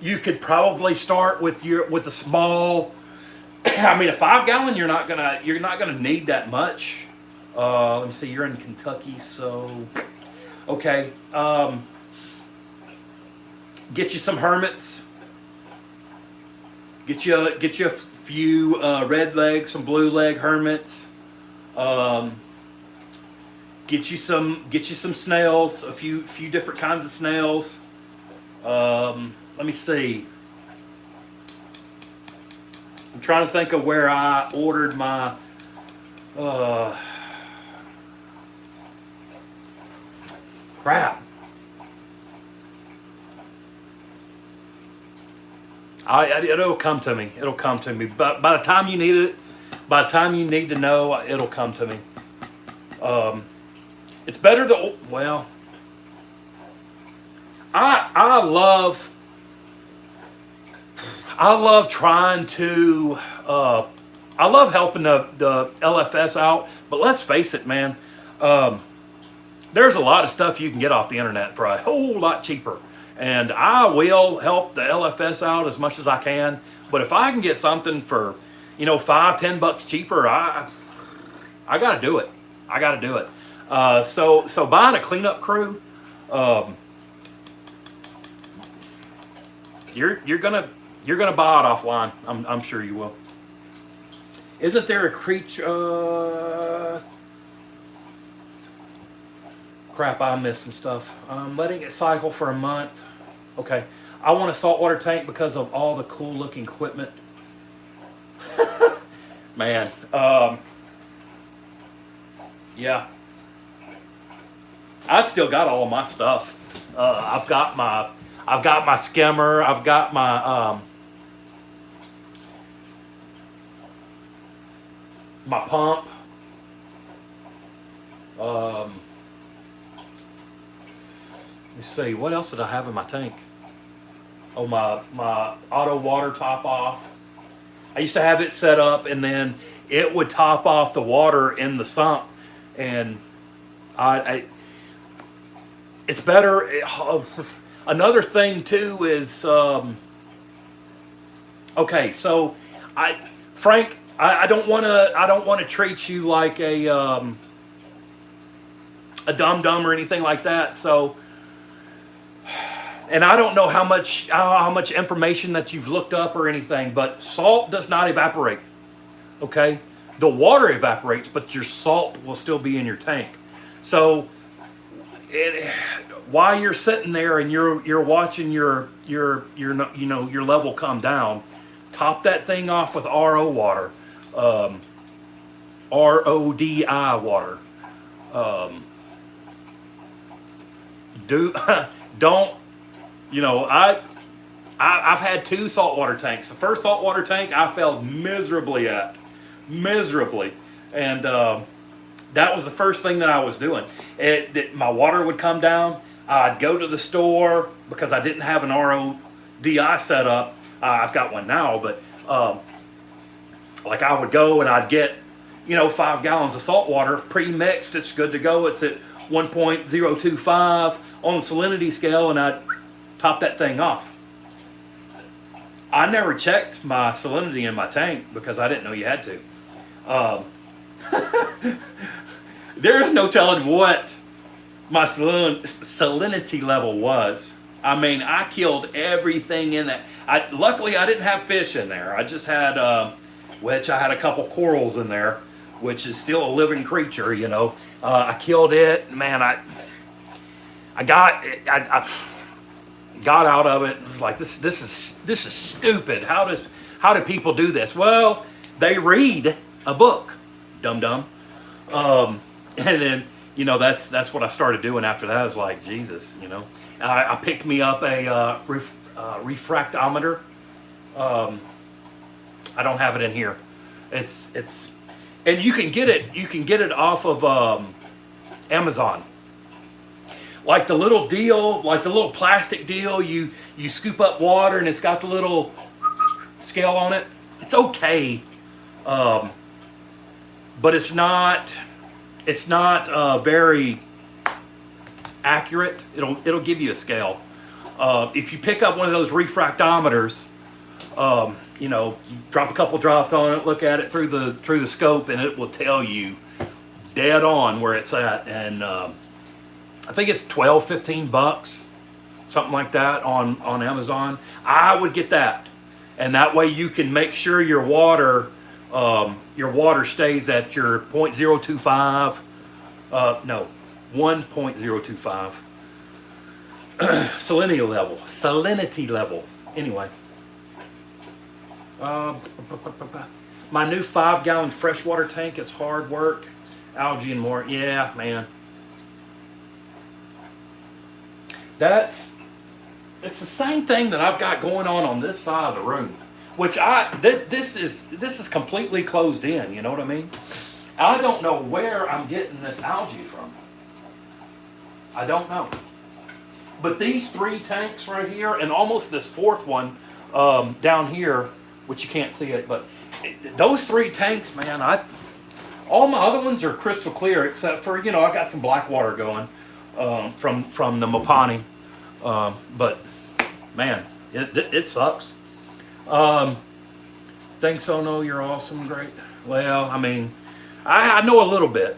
you could probably start with a small. I mean, a 5 gallon, you're not gonna need that much. Let me see. You're in Kentucky, so okay. Get you some hermits. Get you a few red leg, some blue leg hermits. Get you some snails, a few different kinds of snails. Let me see. I'm trying to think of where I ordered my crap. It'll come to me. It'll come to me. But by the time you need it, by the time you need to know, it'll come to me. It's better to, well, I love trying to, I love helping the LFS out, but let's face it, man, there's a lot of stuff you can get off the internet for a whole lot cheaper. And I will help the LFS out as much as I can. But if I can get something for, $5-10 cheaper, I got to do it. I got to do it. So buying a cleanup crew, you're gonna buy it offline. I'm sure you will. Isn't there a creature? Crap, I'm missing stuff. I'm letting it cycle for a month. Okay. I want a saltwater tank because of all the cool looking equipment. Man. Yeah. I still got all of my stuff. I've got my skimmer. I've got my pump. Let me see. What else did I have in my tank? Oh, my auto water top off. I used to have it set up, and then it would top off the water in the sump, and it's better. Another thing too is okay. So, Frank, I don't want to treat you like a dum dum or anything like that. So, and I don't know how much information that you've looked up or anything, but salt does not evaporate. Okay, the water evaporates, but your salt will still be in your tank. So, while you're sitting there and you're watching your level come down, top that thing off with RO water, RODI water. Don't. I've had 2 saltwater tanks. The first saltwater tank I failed miserably, and that was the first thing that I was doing. My water would come down. I'd go to the store because I didn't have an RODI set up. I've got one now, but like I would go and I'd get 5 gallons of salt water pre-mixed. It's good to go. It's at 1.025 on the salinity scale, and I'd top that thing off. I never checked my salinity in my tank because I didn't know you had to. There is no telling what my salinity level was. I mean, I killed everything in that. Luckily, I didn't have fish in there. I just had, I had a couple corals in there, which is still a living creature, I killed it. Man, I got out of it. It was like, this is stupid. How do people do this? Well, they read a book, dum dum. And then that's what I started doing after that. I was like, Jesus, I picked me up a refractometer. I don't have it in here. It's and you can get it off of Amazon. Like the little deal, like the little plastic deal, you scoop up water and it's got the little scale on it. It's okay, but it's not very accurate. It'll give you a scale. If you pick up one of those refractometers, you drop a couple drops on it, look at it through the scope, and it will tell you dead on where it's at. And I think it's $12-15, something like that on Amazon. I would get that, and that way you can make sure your water stays at your 0.025. No, 1.025 salinity level. Anyway, my new 5-gallon freshwater tank is hard work. Algae and more. Yeah, man. It's the same thing that I've got going on this side of the room, which this is completely closed in. You know what I mean? I don't know where I'm getting this algae from. I don't know. But these 3 tanks right here, and almost this 4th one down here, which you can't see it, but those 3 tanks, man, all my other ones are crystal clear, except for I got some black water going from the Mopani. But man, it sucks. Thanks, oh no, you're awesome, great. Well, I mean, I know a little bit.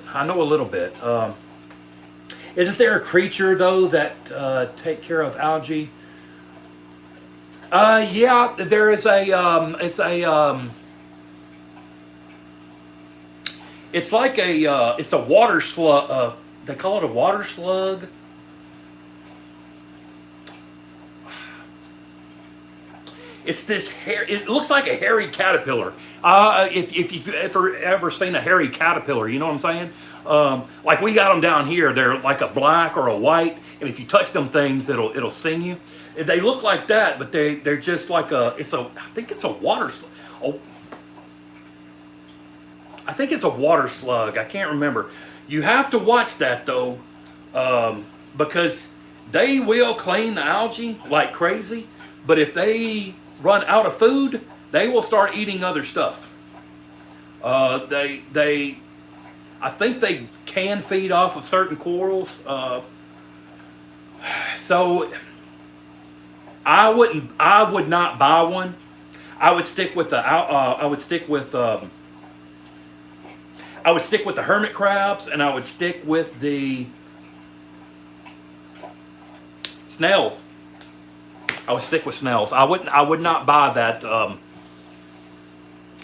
Isn't there a creature though that take care of algae? Yeah, there is it's like it's a water slug. They call it a water slug. It's this hair. It looks like a hairy caterpillar. If you've ever seen a hairy caterpillar, you know what I'm saying? Like we got them down here. They're like a black or a white, and if you touch them things, it'll sting you. They look like that, but they're just like I think it's a water slug. Oh, I think it's a water slug. I can't remember. You have to watch that though, because they will clean the algae like crazy. But if they run out of food, they will start eating other stuff. I think they can feed off of certain corals. So I would not buy one. I would stick with the hermit crabs, and I would stick with the snails. I would stick with snails. I would not buy that. God,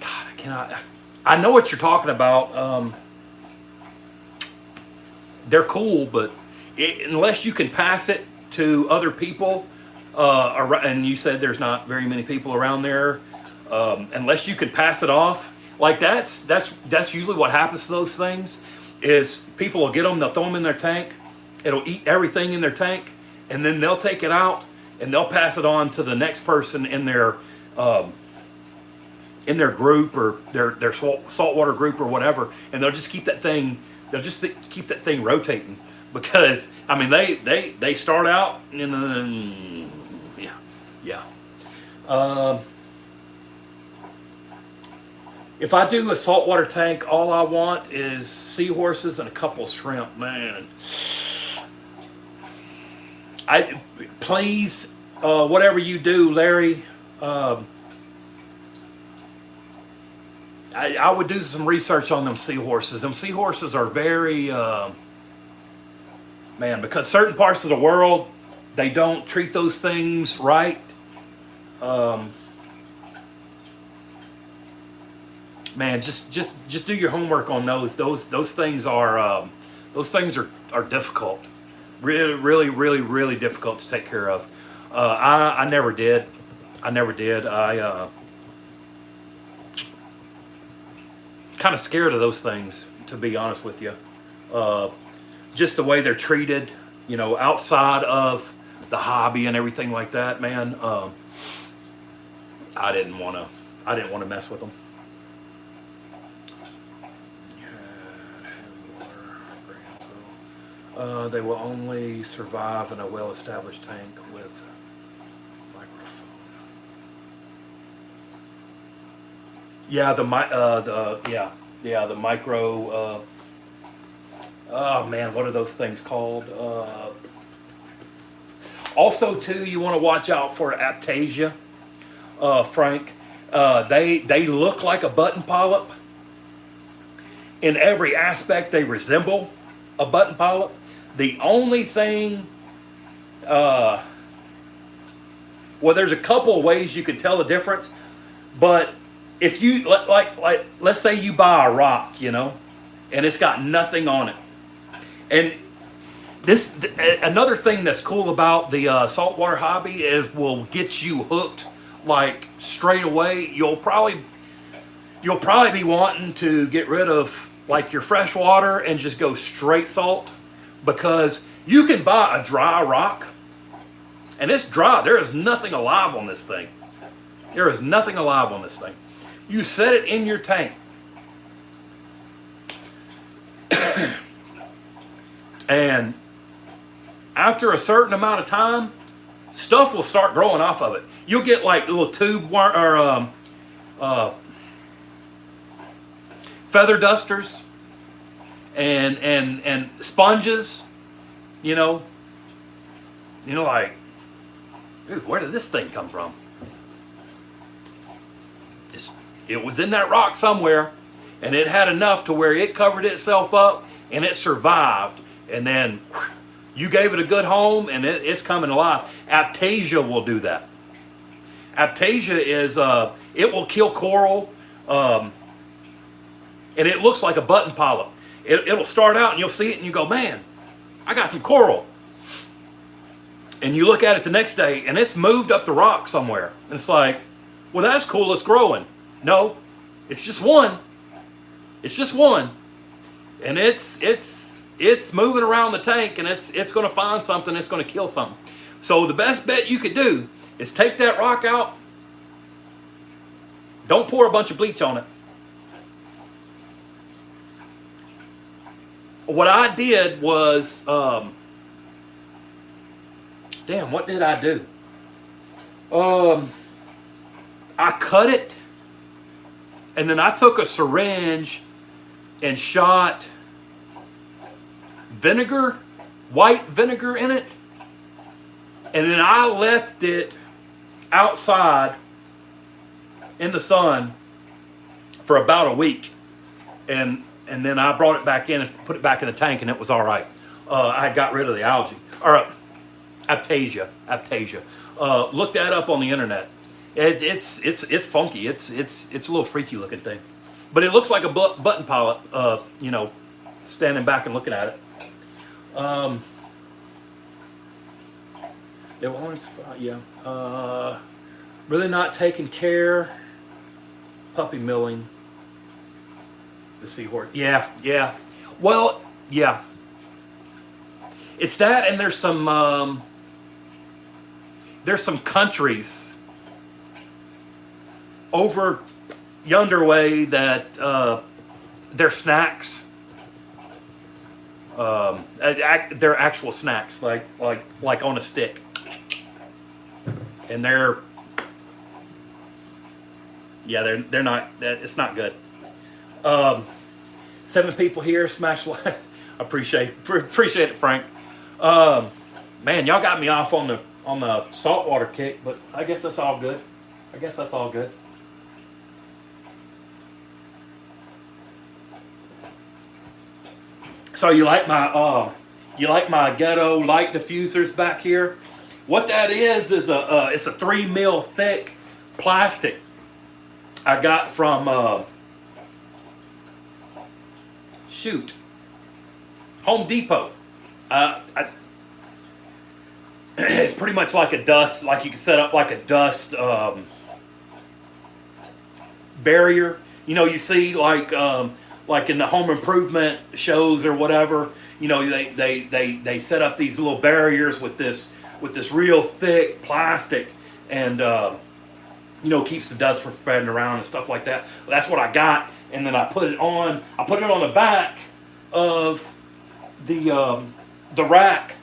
I cannot. I know what you're talking about. They're cool, but unless you can pass it to other people, and you said there's not very many people around there, unless you can pass it off, like that's usually what happens to those things. Is people will get them, they'll throw them in their tank, it'll eat everything in their tank, and then they'll take it out and they'll pass it on to the next person in their group or their saltwater group or whatever, and they'll just keep that thing. They'll just keep that thing rotating, because I mean they start out and yeah. If I do a saltwater tank, all I want is seahorses and a couple shrimp, man. Please, whatever you do, Larry, I would do some research on them seahorses. Them seahorses are very, man, because certain parts of the world, they don't treat those things right. Man, just do your homework on those. Those things are difficult. Really difficult to take care of. I never did. Kind of scared of those things, to be honest with you. Just the way they're treated, outside of the hobby and everything like that, man. I didn't want to mess with them. They will only survive in a well-established tank with microphone. Yeah, the micro. Oh man, what are those things called? Also, too, you want to watch out for Aptasia, Frank. They look like a button polyp. In every aspect, they resemble a button polyp. The only thing, well, there's a couple of ways you can tell the difference, but if you like, let's say you buy a rock, and it's got nothing on it, and this another thing that's cool about the saltwater hobby is will get you hooked like straight away. You'll probably be wanting to get rid of like your fresh water and just go straight salt, because you can buy a dry rock and it's dry. There is nothing alive on this thing. You set it in your tank and after a certain amount of time, stuff will start growing off of it. You'll get like little tube or feather dusters and sponges, like, dude, where did this thing come from? It was in that rock somewhere, and it had enough to where it covered itself up and it survived, and then you gave it a good home and it's coming alive. Aptasia will do that. Aptasia is it will kill coral, and it looks like a button polyp. It'll start out and you'll see it and you go, man, I got some coral. And you look at it the next day and it's moved up the rock somewhere. And it's like, well, that's cool, it's growing. No, it's just one. And it's it's moving around the tank, and it's going to find something. It's going to kill something. So the best bet you could do is take that rock out. Don't pour a bunch of bleach on it. What I did was, damn, what did I do? I cut it, and then I took a syringe and shot vinegar, white vinegar in it, and then I left it outside in the sun for about a week, and then I brought it back in and put it back in the tank, and it was all right. I got rid of the algae, or aptasia. Look that up on the internet. It's funky. It's a little freaky looking thing, but it looks like a button pilot. You know, standing back and looking at it. Really not taking care. Puppy milling. The seahorse. Yeah. Well, yeah. It's that, and there's some countries over yonder way that their snacks, they're actual snacks, like on a stick, and they're not. It's not good. 7 people here, smash like. Appreciate it, Frank. Man, y'all got me off on the saltwater kick, but I guess that's all good. So you like my ghetto light diffusers back here? What that is it's a 3 mil thick plastic I got from Home Depot. It's pretty much like a dust, like you can set up like a dust barrier. You know, you see like in the home improvement shows or whatever. You know, they set up these little barriers with this real thick plastic, and you know, keeps the dust from spreading around and stuff like that. Well, that's what I got, and then I put it on the back of the rack,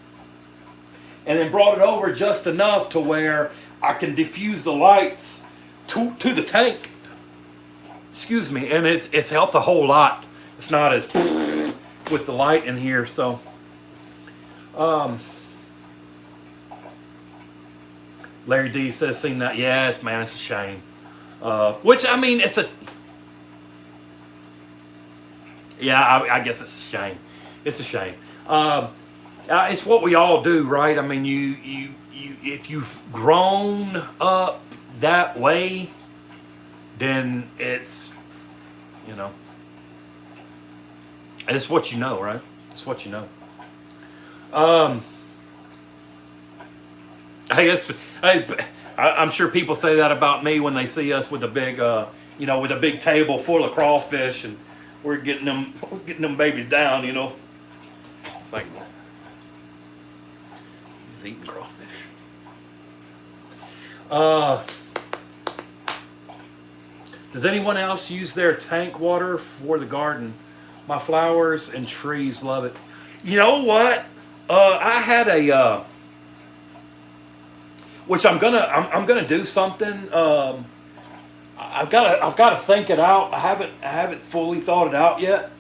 and then brought it over just enough to where I can diffuse the lights to the tank. Excuse me, and it's helped a whole lot. It's not as with the light in here, so Larry D says, "Seen that? Yes, man, it's a shame." Which, I mean, it's a I guess it's a shame. It's a shame. It's what we all do, right? I mean, you if you've grown up that way, then it's, you know, it's what you know, right? It's what you know. I guess I'm sure people say that about me when they see us with a big, with a big table full of crawfish, and we're getting them babies down. You know, it's like he's eating crawfish. Does anyone else use their tank water for the garden? My flowers and trees love it. You know what? I had a. Which I'm gonna do something. I've got to think it out. I haven't fully thought it out yet.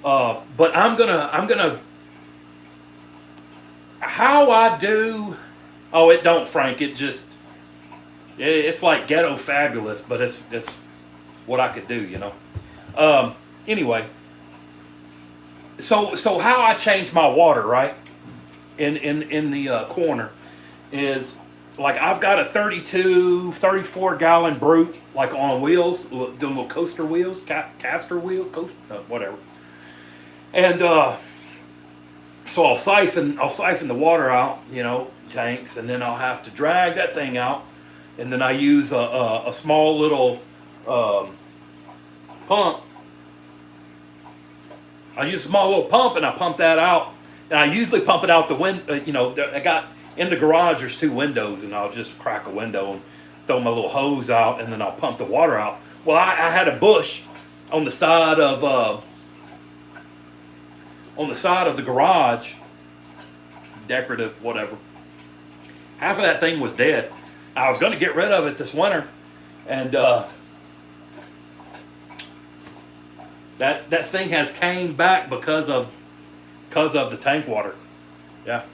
But I'm gonna. How I do? Oh, it don't, Frank. It's like ghetto fabulous, but it's what I could do, you know. Anyway. So how I change my water, right? In the corner is. Like, I've got a 34 gallon brute, like on wheels, doing little coaster wheels, caster wheel, whatever. And so I'll siphon the water out, you know, tanks, and then I'll have to drag that thing out, and then I use a small little pump. I use a small little pump and I pump that out. And I usually pump it out the window. I got in the garage. There's 2 windows, and I'll just crack a window and throw my little hose out, and then I'll pump the water out. Well, I had a bush on the side of the garage, decorative, whatever. Half of that thing was dead. I was going to get rid of it this winter, and that thing has came back because of the tank water. Yeah.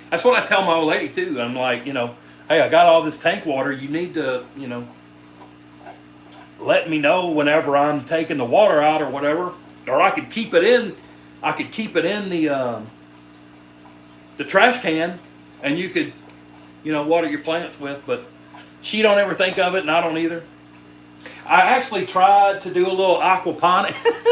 That's what I tell my old lady too. I'm like, hey, I got all this tank water. You need to, let me know whenever I'm taking the water out or whatever, or I could keep it in. I could keep it in the trash can, and you could, water your plants with. But she don't ever think of it, and I don't either. I actually tried to do a little aquaponics.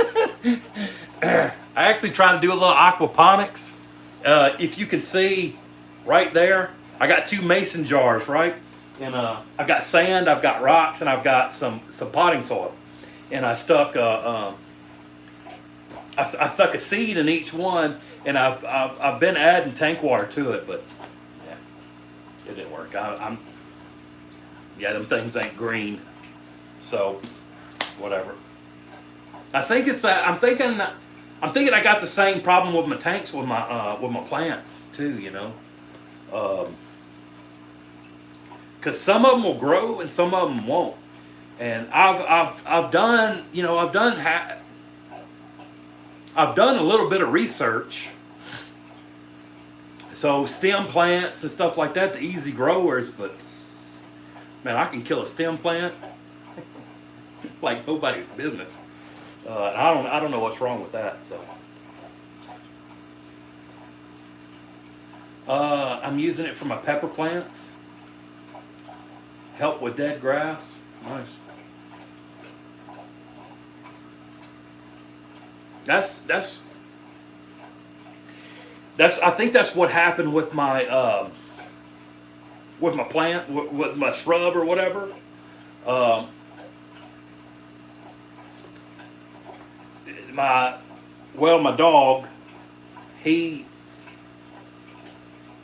If you can see right there, I got 2 mason jars, right? And I've got sand, I've got rocks, and I've got some potting soil. And I stuck I stuck a seed in each one, and I've been adding tank water to it, but yeah, it didn't work. Them things ain't green, so whatever. I think it's that I'm thinking I got the same problem with my tanks with my plants too, because some of them will grow and some of them won't. And I've done a little bit of research. So stem plants and stuff like that, the easy growers, but man, I can kill a stem plant like nobody's business. I don't know what's wrong with that. So I'm using it for my pepper plants. Help with dead grass. Nice. I think that's what happened with my plant, with my shrub or whatever. My dog, he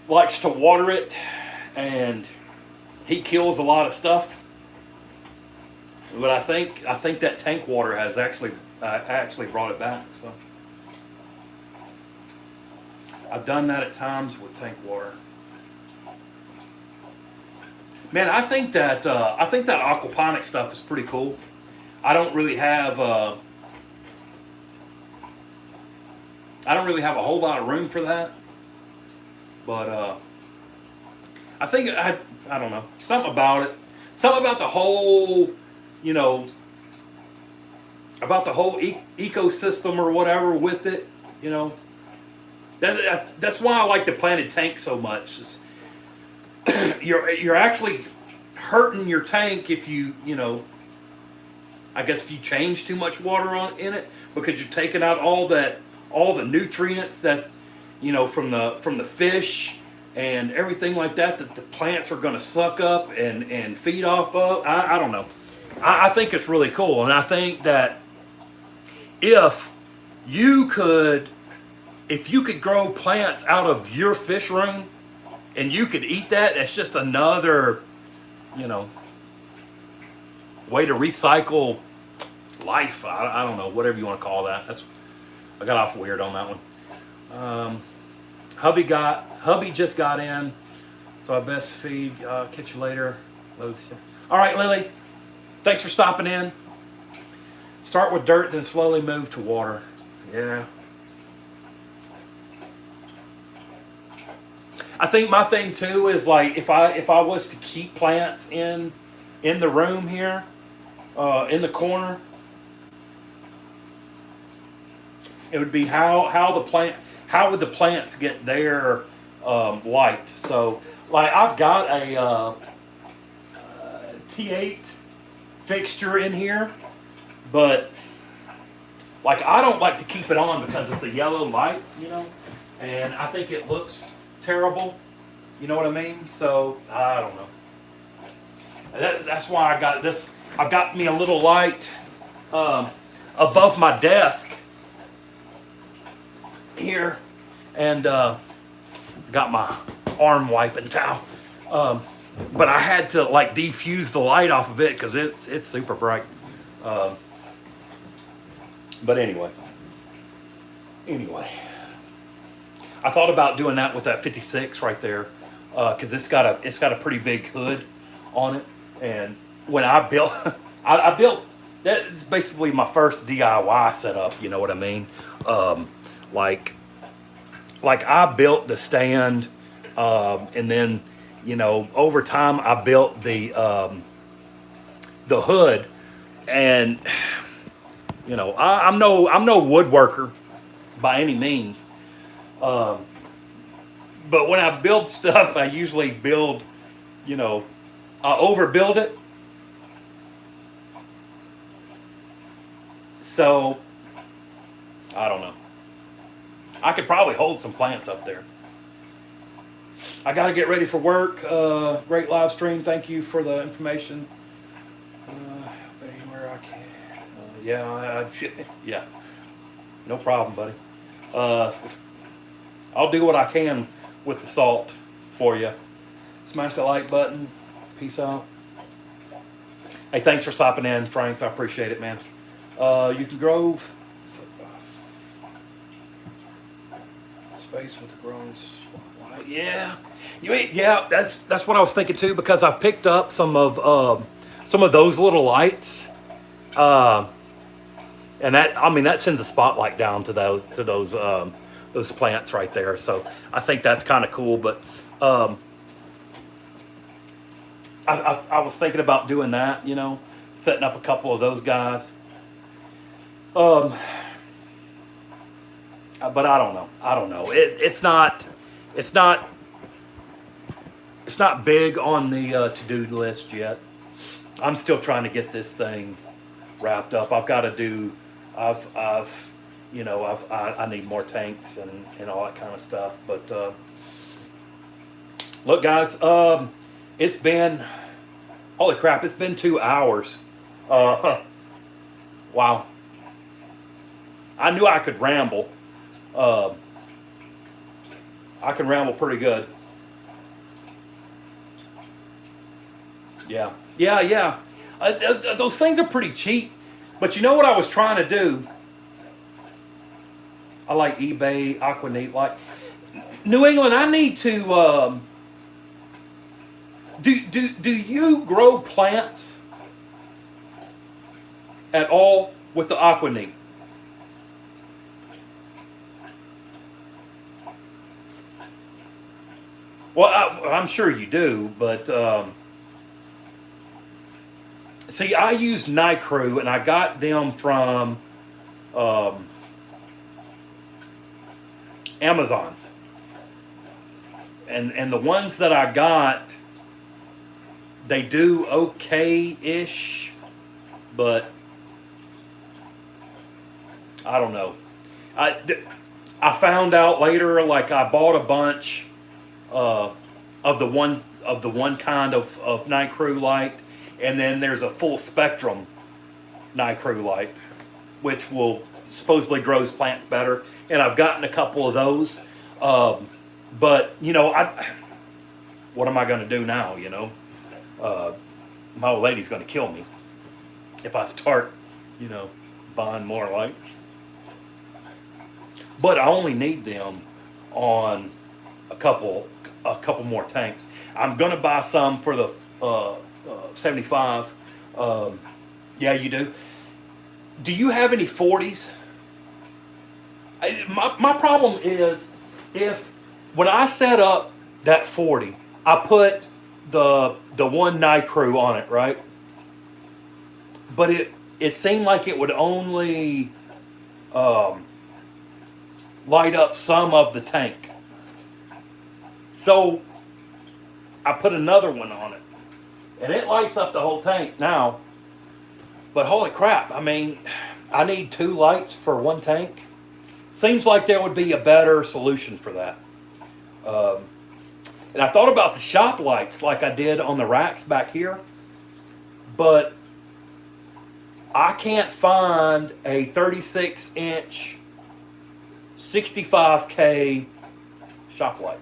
likes to water it, and he kills a lot of stuff. But I think that tank water has actually brought it back. So I've done that at times with tank water. Man, I think that aquaponic stuff is pretty cool. I don't really have a whole lot of room for that, but I think I don't know, something about it, something about the whole, about the whole ecosystem or whatever with it, That's why I like the planted tank so much. You're actually hurting your tank if you I guess if you change too much water in it, because you're taking out all the nutrients that from the fish and everything like that the plants are going to suck up and feed off of. I don't know. I think it's really cool, and I think that if you could grow plants out of your fish room and you could eat that, it's just another way to recycle life. I don't know, whatever you want to call that. I got off weird on that one. Hubby just got in, so I best feed. Catch you later, Lucia. All right, Lily. Thanks for stopping in. Start with dirt, then slowly move to water. Yeah. I think my thing too is like if I was to keep plants in the room here, in the corner, it would be how would the plants get their light? So like I've got a T8 fixture in here, but like I don't like to keep it on because it's a yellow light, and I think it looks terrible. You know what I mean? So I don't know. That's why I got this. I've got me a little light above my desk here, and got my arm wiping towel. But I had to like defuse the light off of it because it's super bright. But anyway, I thought about doing that with that 56 right there, because it's got a pretty big hood on it. And when I built, I built, that's basically my first DIY setup. You know what I mean? Like I built the stand, and then over time I built the hood, and I'm no woodworker by any means. But when I build stuff, I usually build, I overbuild it. So, I don't know. I could probably hold some plants up there. I got to get ready for work. Great live stream. Thank you for the information. Anywhere I can. Yeah. No problem, buddy. I'll do what I can with the salt for you. Smash that like button. Peace out. Hey, thanks for stopping in, Franks. I appreciate it, man. You can grow space with the growing. Yeah, that's what I was thinking too. Because I've picked up some of those little lights, and that sends a spotlight down to those plants right there. So I think that's kind of cool. But I was thinking about doing that. Setting up a couple of those guys. But I don't know. It's not big on the to-do list yet. I'm still trying to get this thing wrapped up. I've got to do. I need more tanks and all that kind of stuff. But look, guys, it's been, holy crap, it's been 2 hours. Wow. I knew I could ramble. I can ramble pretty good. Yeah. Those things are pretty cheap. But you know what I was trying to do? I like eBay, Aquaneat. Like New England, I need to. Do you grow plants at all with the Aquaneat? Well, I'm sure you do, but see, I use Nicrew, and I got them from Amazon, and the ones that I got, they do okay-ish, but I don't know. I found out later, like I bought a bunch of the one kind of Nicrew light, and then there's a full spectrum Nicrew light, which will supposedly grows plants better. And I've gotten a couple of those, but what am I going to do now? My old lady's going to kill me if I start, buying more lights. But I only need them on a couple more tanks. I'm gonna buy some for the 75. Yeah, you do. Do you have any 40s? My problem is when I set up that 40, I put the one Nicrew on it, right? But it seemed like it would only light up some of the tank. So I put another one on it, and it lights up the whole tank now. But holy crap, I need 2 lights for one tank. Seems like there would be a better solution for that. And I thought about the shop lights like I did on the racks back here, but I can't find a 36-inch 65K shop light.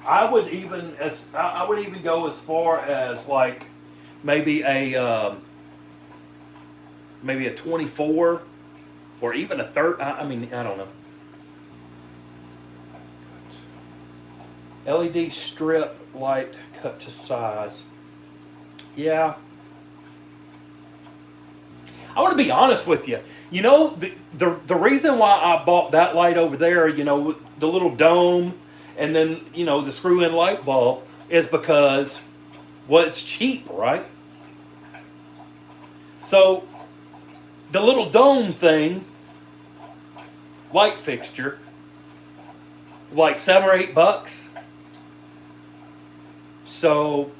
I would even go as far as like maybe a 24 or even a 30. I mean, I don't know. LED strip light cut to size. Yeah. I want to be honest with you. You know, the reason why I bought that light over there, you know, with the little dome and then, you know, the screw-in light bulb is because, well, it's cheap, right? So, the little dome thing, light fixture, like $7 or $8. So,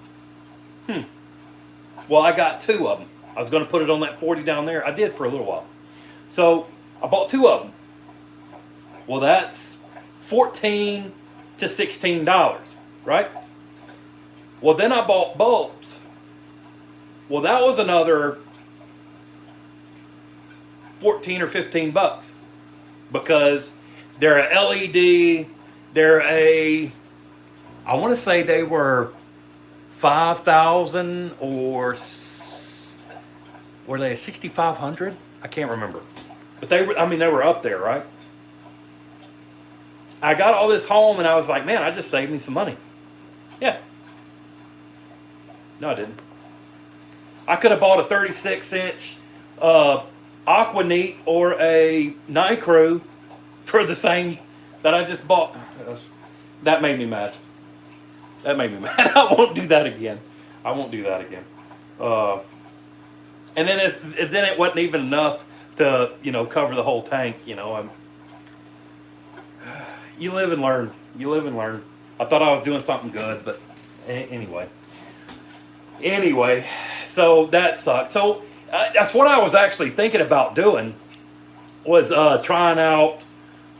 well, I got two of them. I was going to put it on that 40 down there. I did for a little while. So, I bought two of them. Well, that's $14 to $16, right? Well, then I bought bulbs. Well, that was another 14 or $15 because they're a LED. I want to say they were 5,000 or were they 6,500? I can't remember. But they were up there, right? I got all this home and I was like, man, I just saved me some money. Yeah. No, I didn't. I could have bought a 36-inch Aquaneat or a Nicrew for the same that I just bought. That made me mad. I won't do that again. And then it wasn't even enough to, you know, cover the whole tank. You know, you live and learn. I thought I was doing something good, but anyway. So that sucked. So that's what I was actually thinking about doing was trying out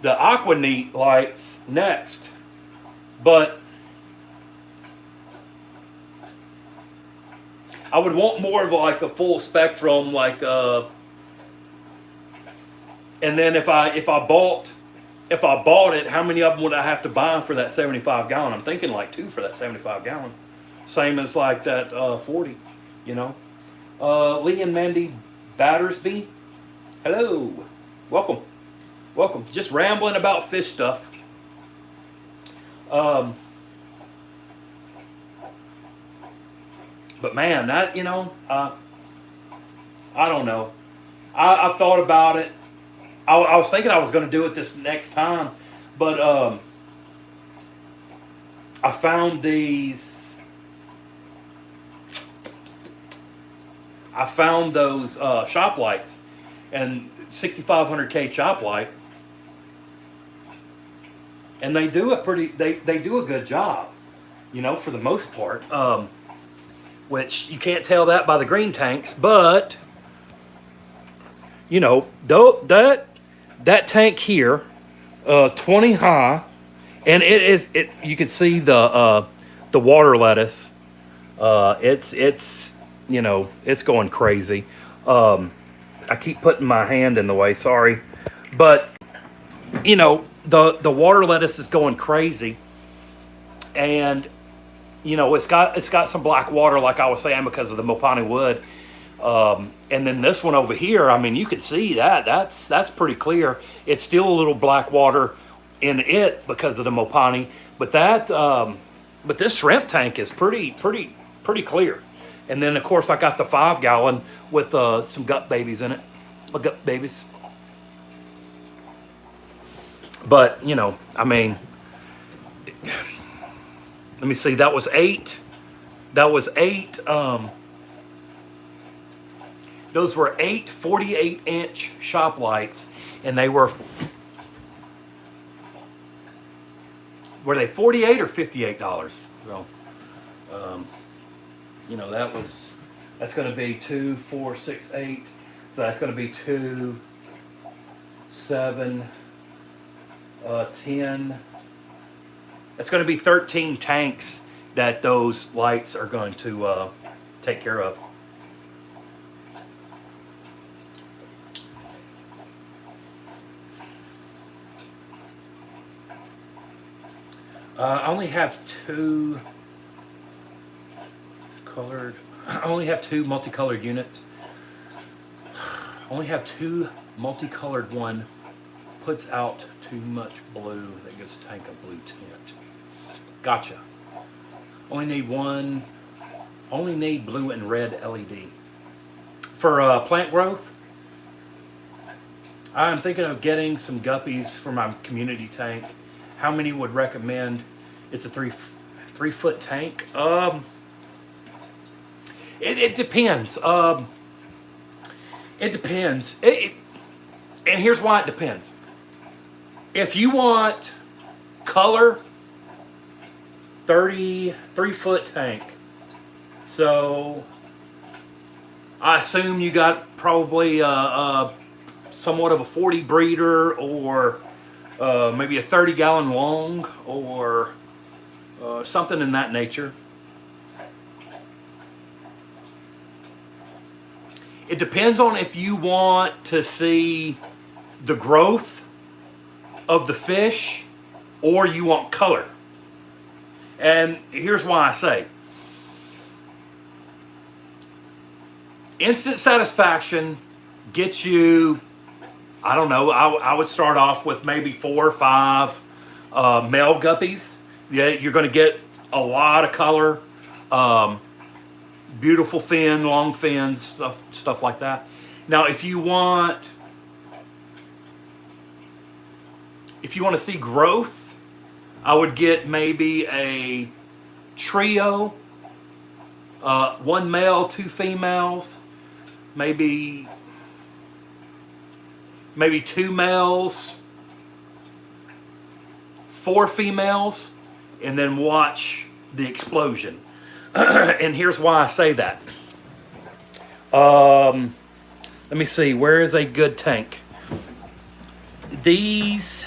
the Aquaneat lights next, but I would want more of like a full spectrum, like and then if I bought it, how many of them would I have to buy for that 75 gallon? I'm thinking like 2 for that 75 gallon, same as like that 40, you know. Lee and Mandy Battersby, hello, welcome. Just rambling about fish stuff. But man, that, you know, I don't know. I thought about it. I was thinking I was going to do it this next time, but I found these. I found those shop lights, and 6500K shop light, and they do they do a good job, you know, for the most part. Which you can't tell that by the green tanks, but you know, that tank here, 20 high, and it you can see the water lettuce. It's you know, it's going crazy. I keep putting my hand in the way, sorry, but you know, the water lettuce is going crazy, and you know, it's got some black water, like I was saying, because of the Mopani wood. And then this one over here, I mean, you can see that's pretty clear. It's still a little black water in it because of the Mopani, but but this shrimp tank is pretty clear. And then of course I got the 5 gallon with some gut babies in it, my gut babies. But you know, I mean, let me see, that was 8. Those were 8 48-inch shop lights, and they were they $48 or $58? So, you know, that's going to be 2, 4, 6, 8. So that's going to be 2, 7, 10. It's going to be 13 tanks that those lights are going to take care of. I only have two colored. I only have two multicolored units. I only have two multicolored. One puts out too much blue. That gives the tank a blue tint. Gotcha. Only need one. Only need blue and red LED. For plant growth, I'm thinking of getting some guppies for my community tank. How many would recommend? It's a three foot tank. It depends. It depends. And here's why it depends. If you want color, 3 foot tank. So I assume you got probably somewhat of a 40 breeder, or maybe a 30-gallon long, or something in that nature. It depends on if you want to see the growth of the fish or you want color. And here's why I say instant satisfaction gets you, I don't know, I would start off with maybe 4 or 5 male guppies. Yeah, you're going to get a lot of color, beautiful fin, long fins, stuff like that. Now, if you want to see growth, I would get maybe a trio, 1 male, 2 females, maybe 2 males, 4 females, and then watch the explosion. And here's why I say that. Let me see, where is a good tank? These,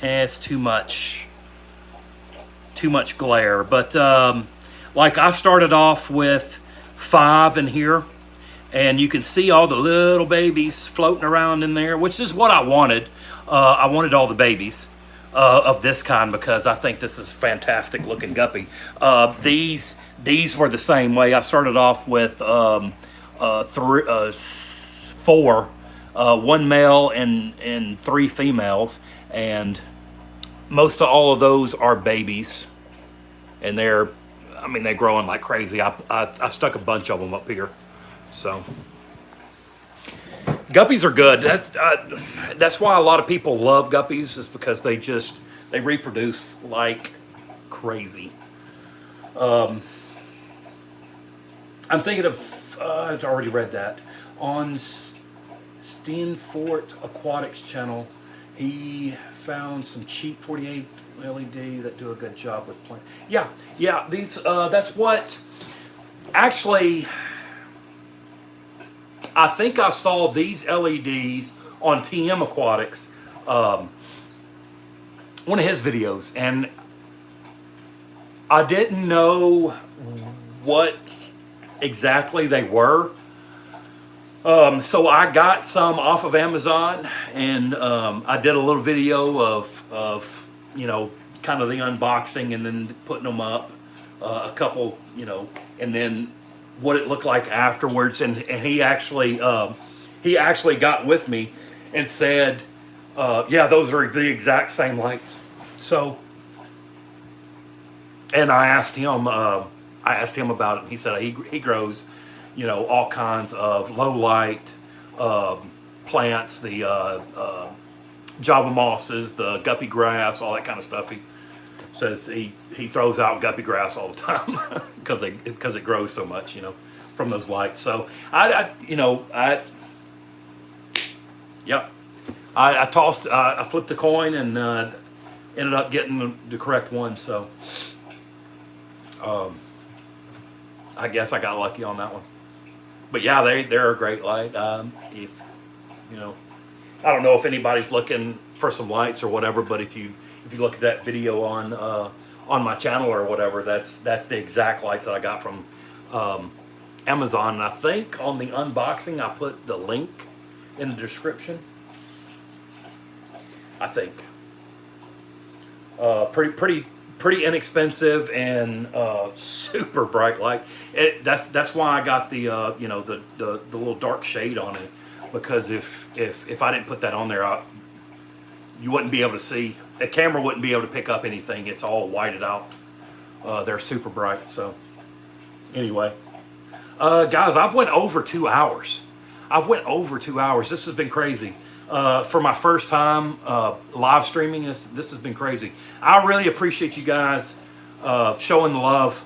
it's too much glare, but like I started off with 5 in here, and you can see all the little babies floating around in there, which is what I wanted. I wanted all the babies of this kind because I think this is a fantastic looking guppy. These were the same way. I started off with 4, 1 male and 3 females, and most of all of those are babies, and they're growing like crazy. I stuck a bunch of them up here. So guppies are good. That's why a lot of people love guppies, is because they reproduce like crazy. I'm thinking of I've already read that on Steenfort Aquatics channel. He found some cheap 48 LED that do a good job with plant. Yeah. These that's what actually. I think I saw these LEDs on TM Aquatics, one of his videos, and I didn't know what exactly they were. So I got some off of Amazon, and I did a little video of kind of the unboxing, and then putting them up, a couple, and then what it looked like afterwards. And he actually got with me and said, yeah, those are the exact same lights. So, and I asked him about it, and he said he grows, all kinds of low light plants, the Java mosses, the guppy grass, all that kind of stuff. He says he throws out guppy grass all the time because it grows so much, from those lights. So I flipped the coin and ended up getting the correct one. So I guess I got lucky on that one. But yeah, they're a great light. If I don't know if anybody's looking for some lights or whatever, but if you look at that video on my channel or whatever, that's the exact lights that I got from Amazon. And I think on the unboxing I put the link in the description. I think. Pretty inexpensive and super bright light. That's why I got the the little dark shade on it, because if I didn't put that on there, you wouldn't be able to see. A camera wouldn't be able to pick up anything. It's all whited out. They're super bright. So anyway, guys, I've went over 2 hours. This has been crazy. For my first time live streaming, this has been crazy. I really appreciate you guys showing the love,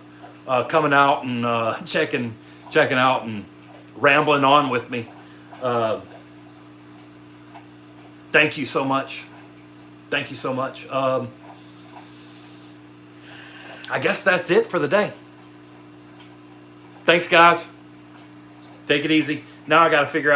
coming out and checking out and rambling on with me. Thank you so much. Thank you so much. I guess that's it for the day. Thanks, guys. Take it easy. Now I got to figure out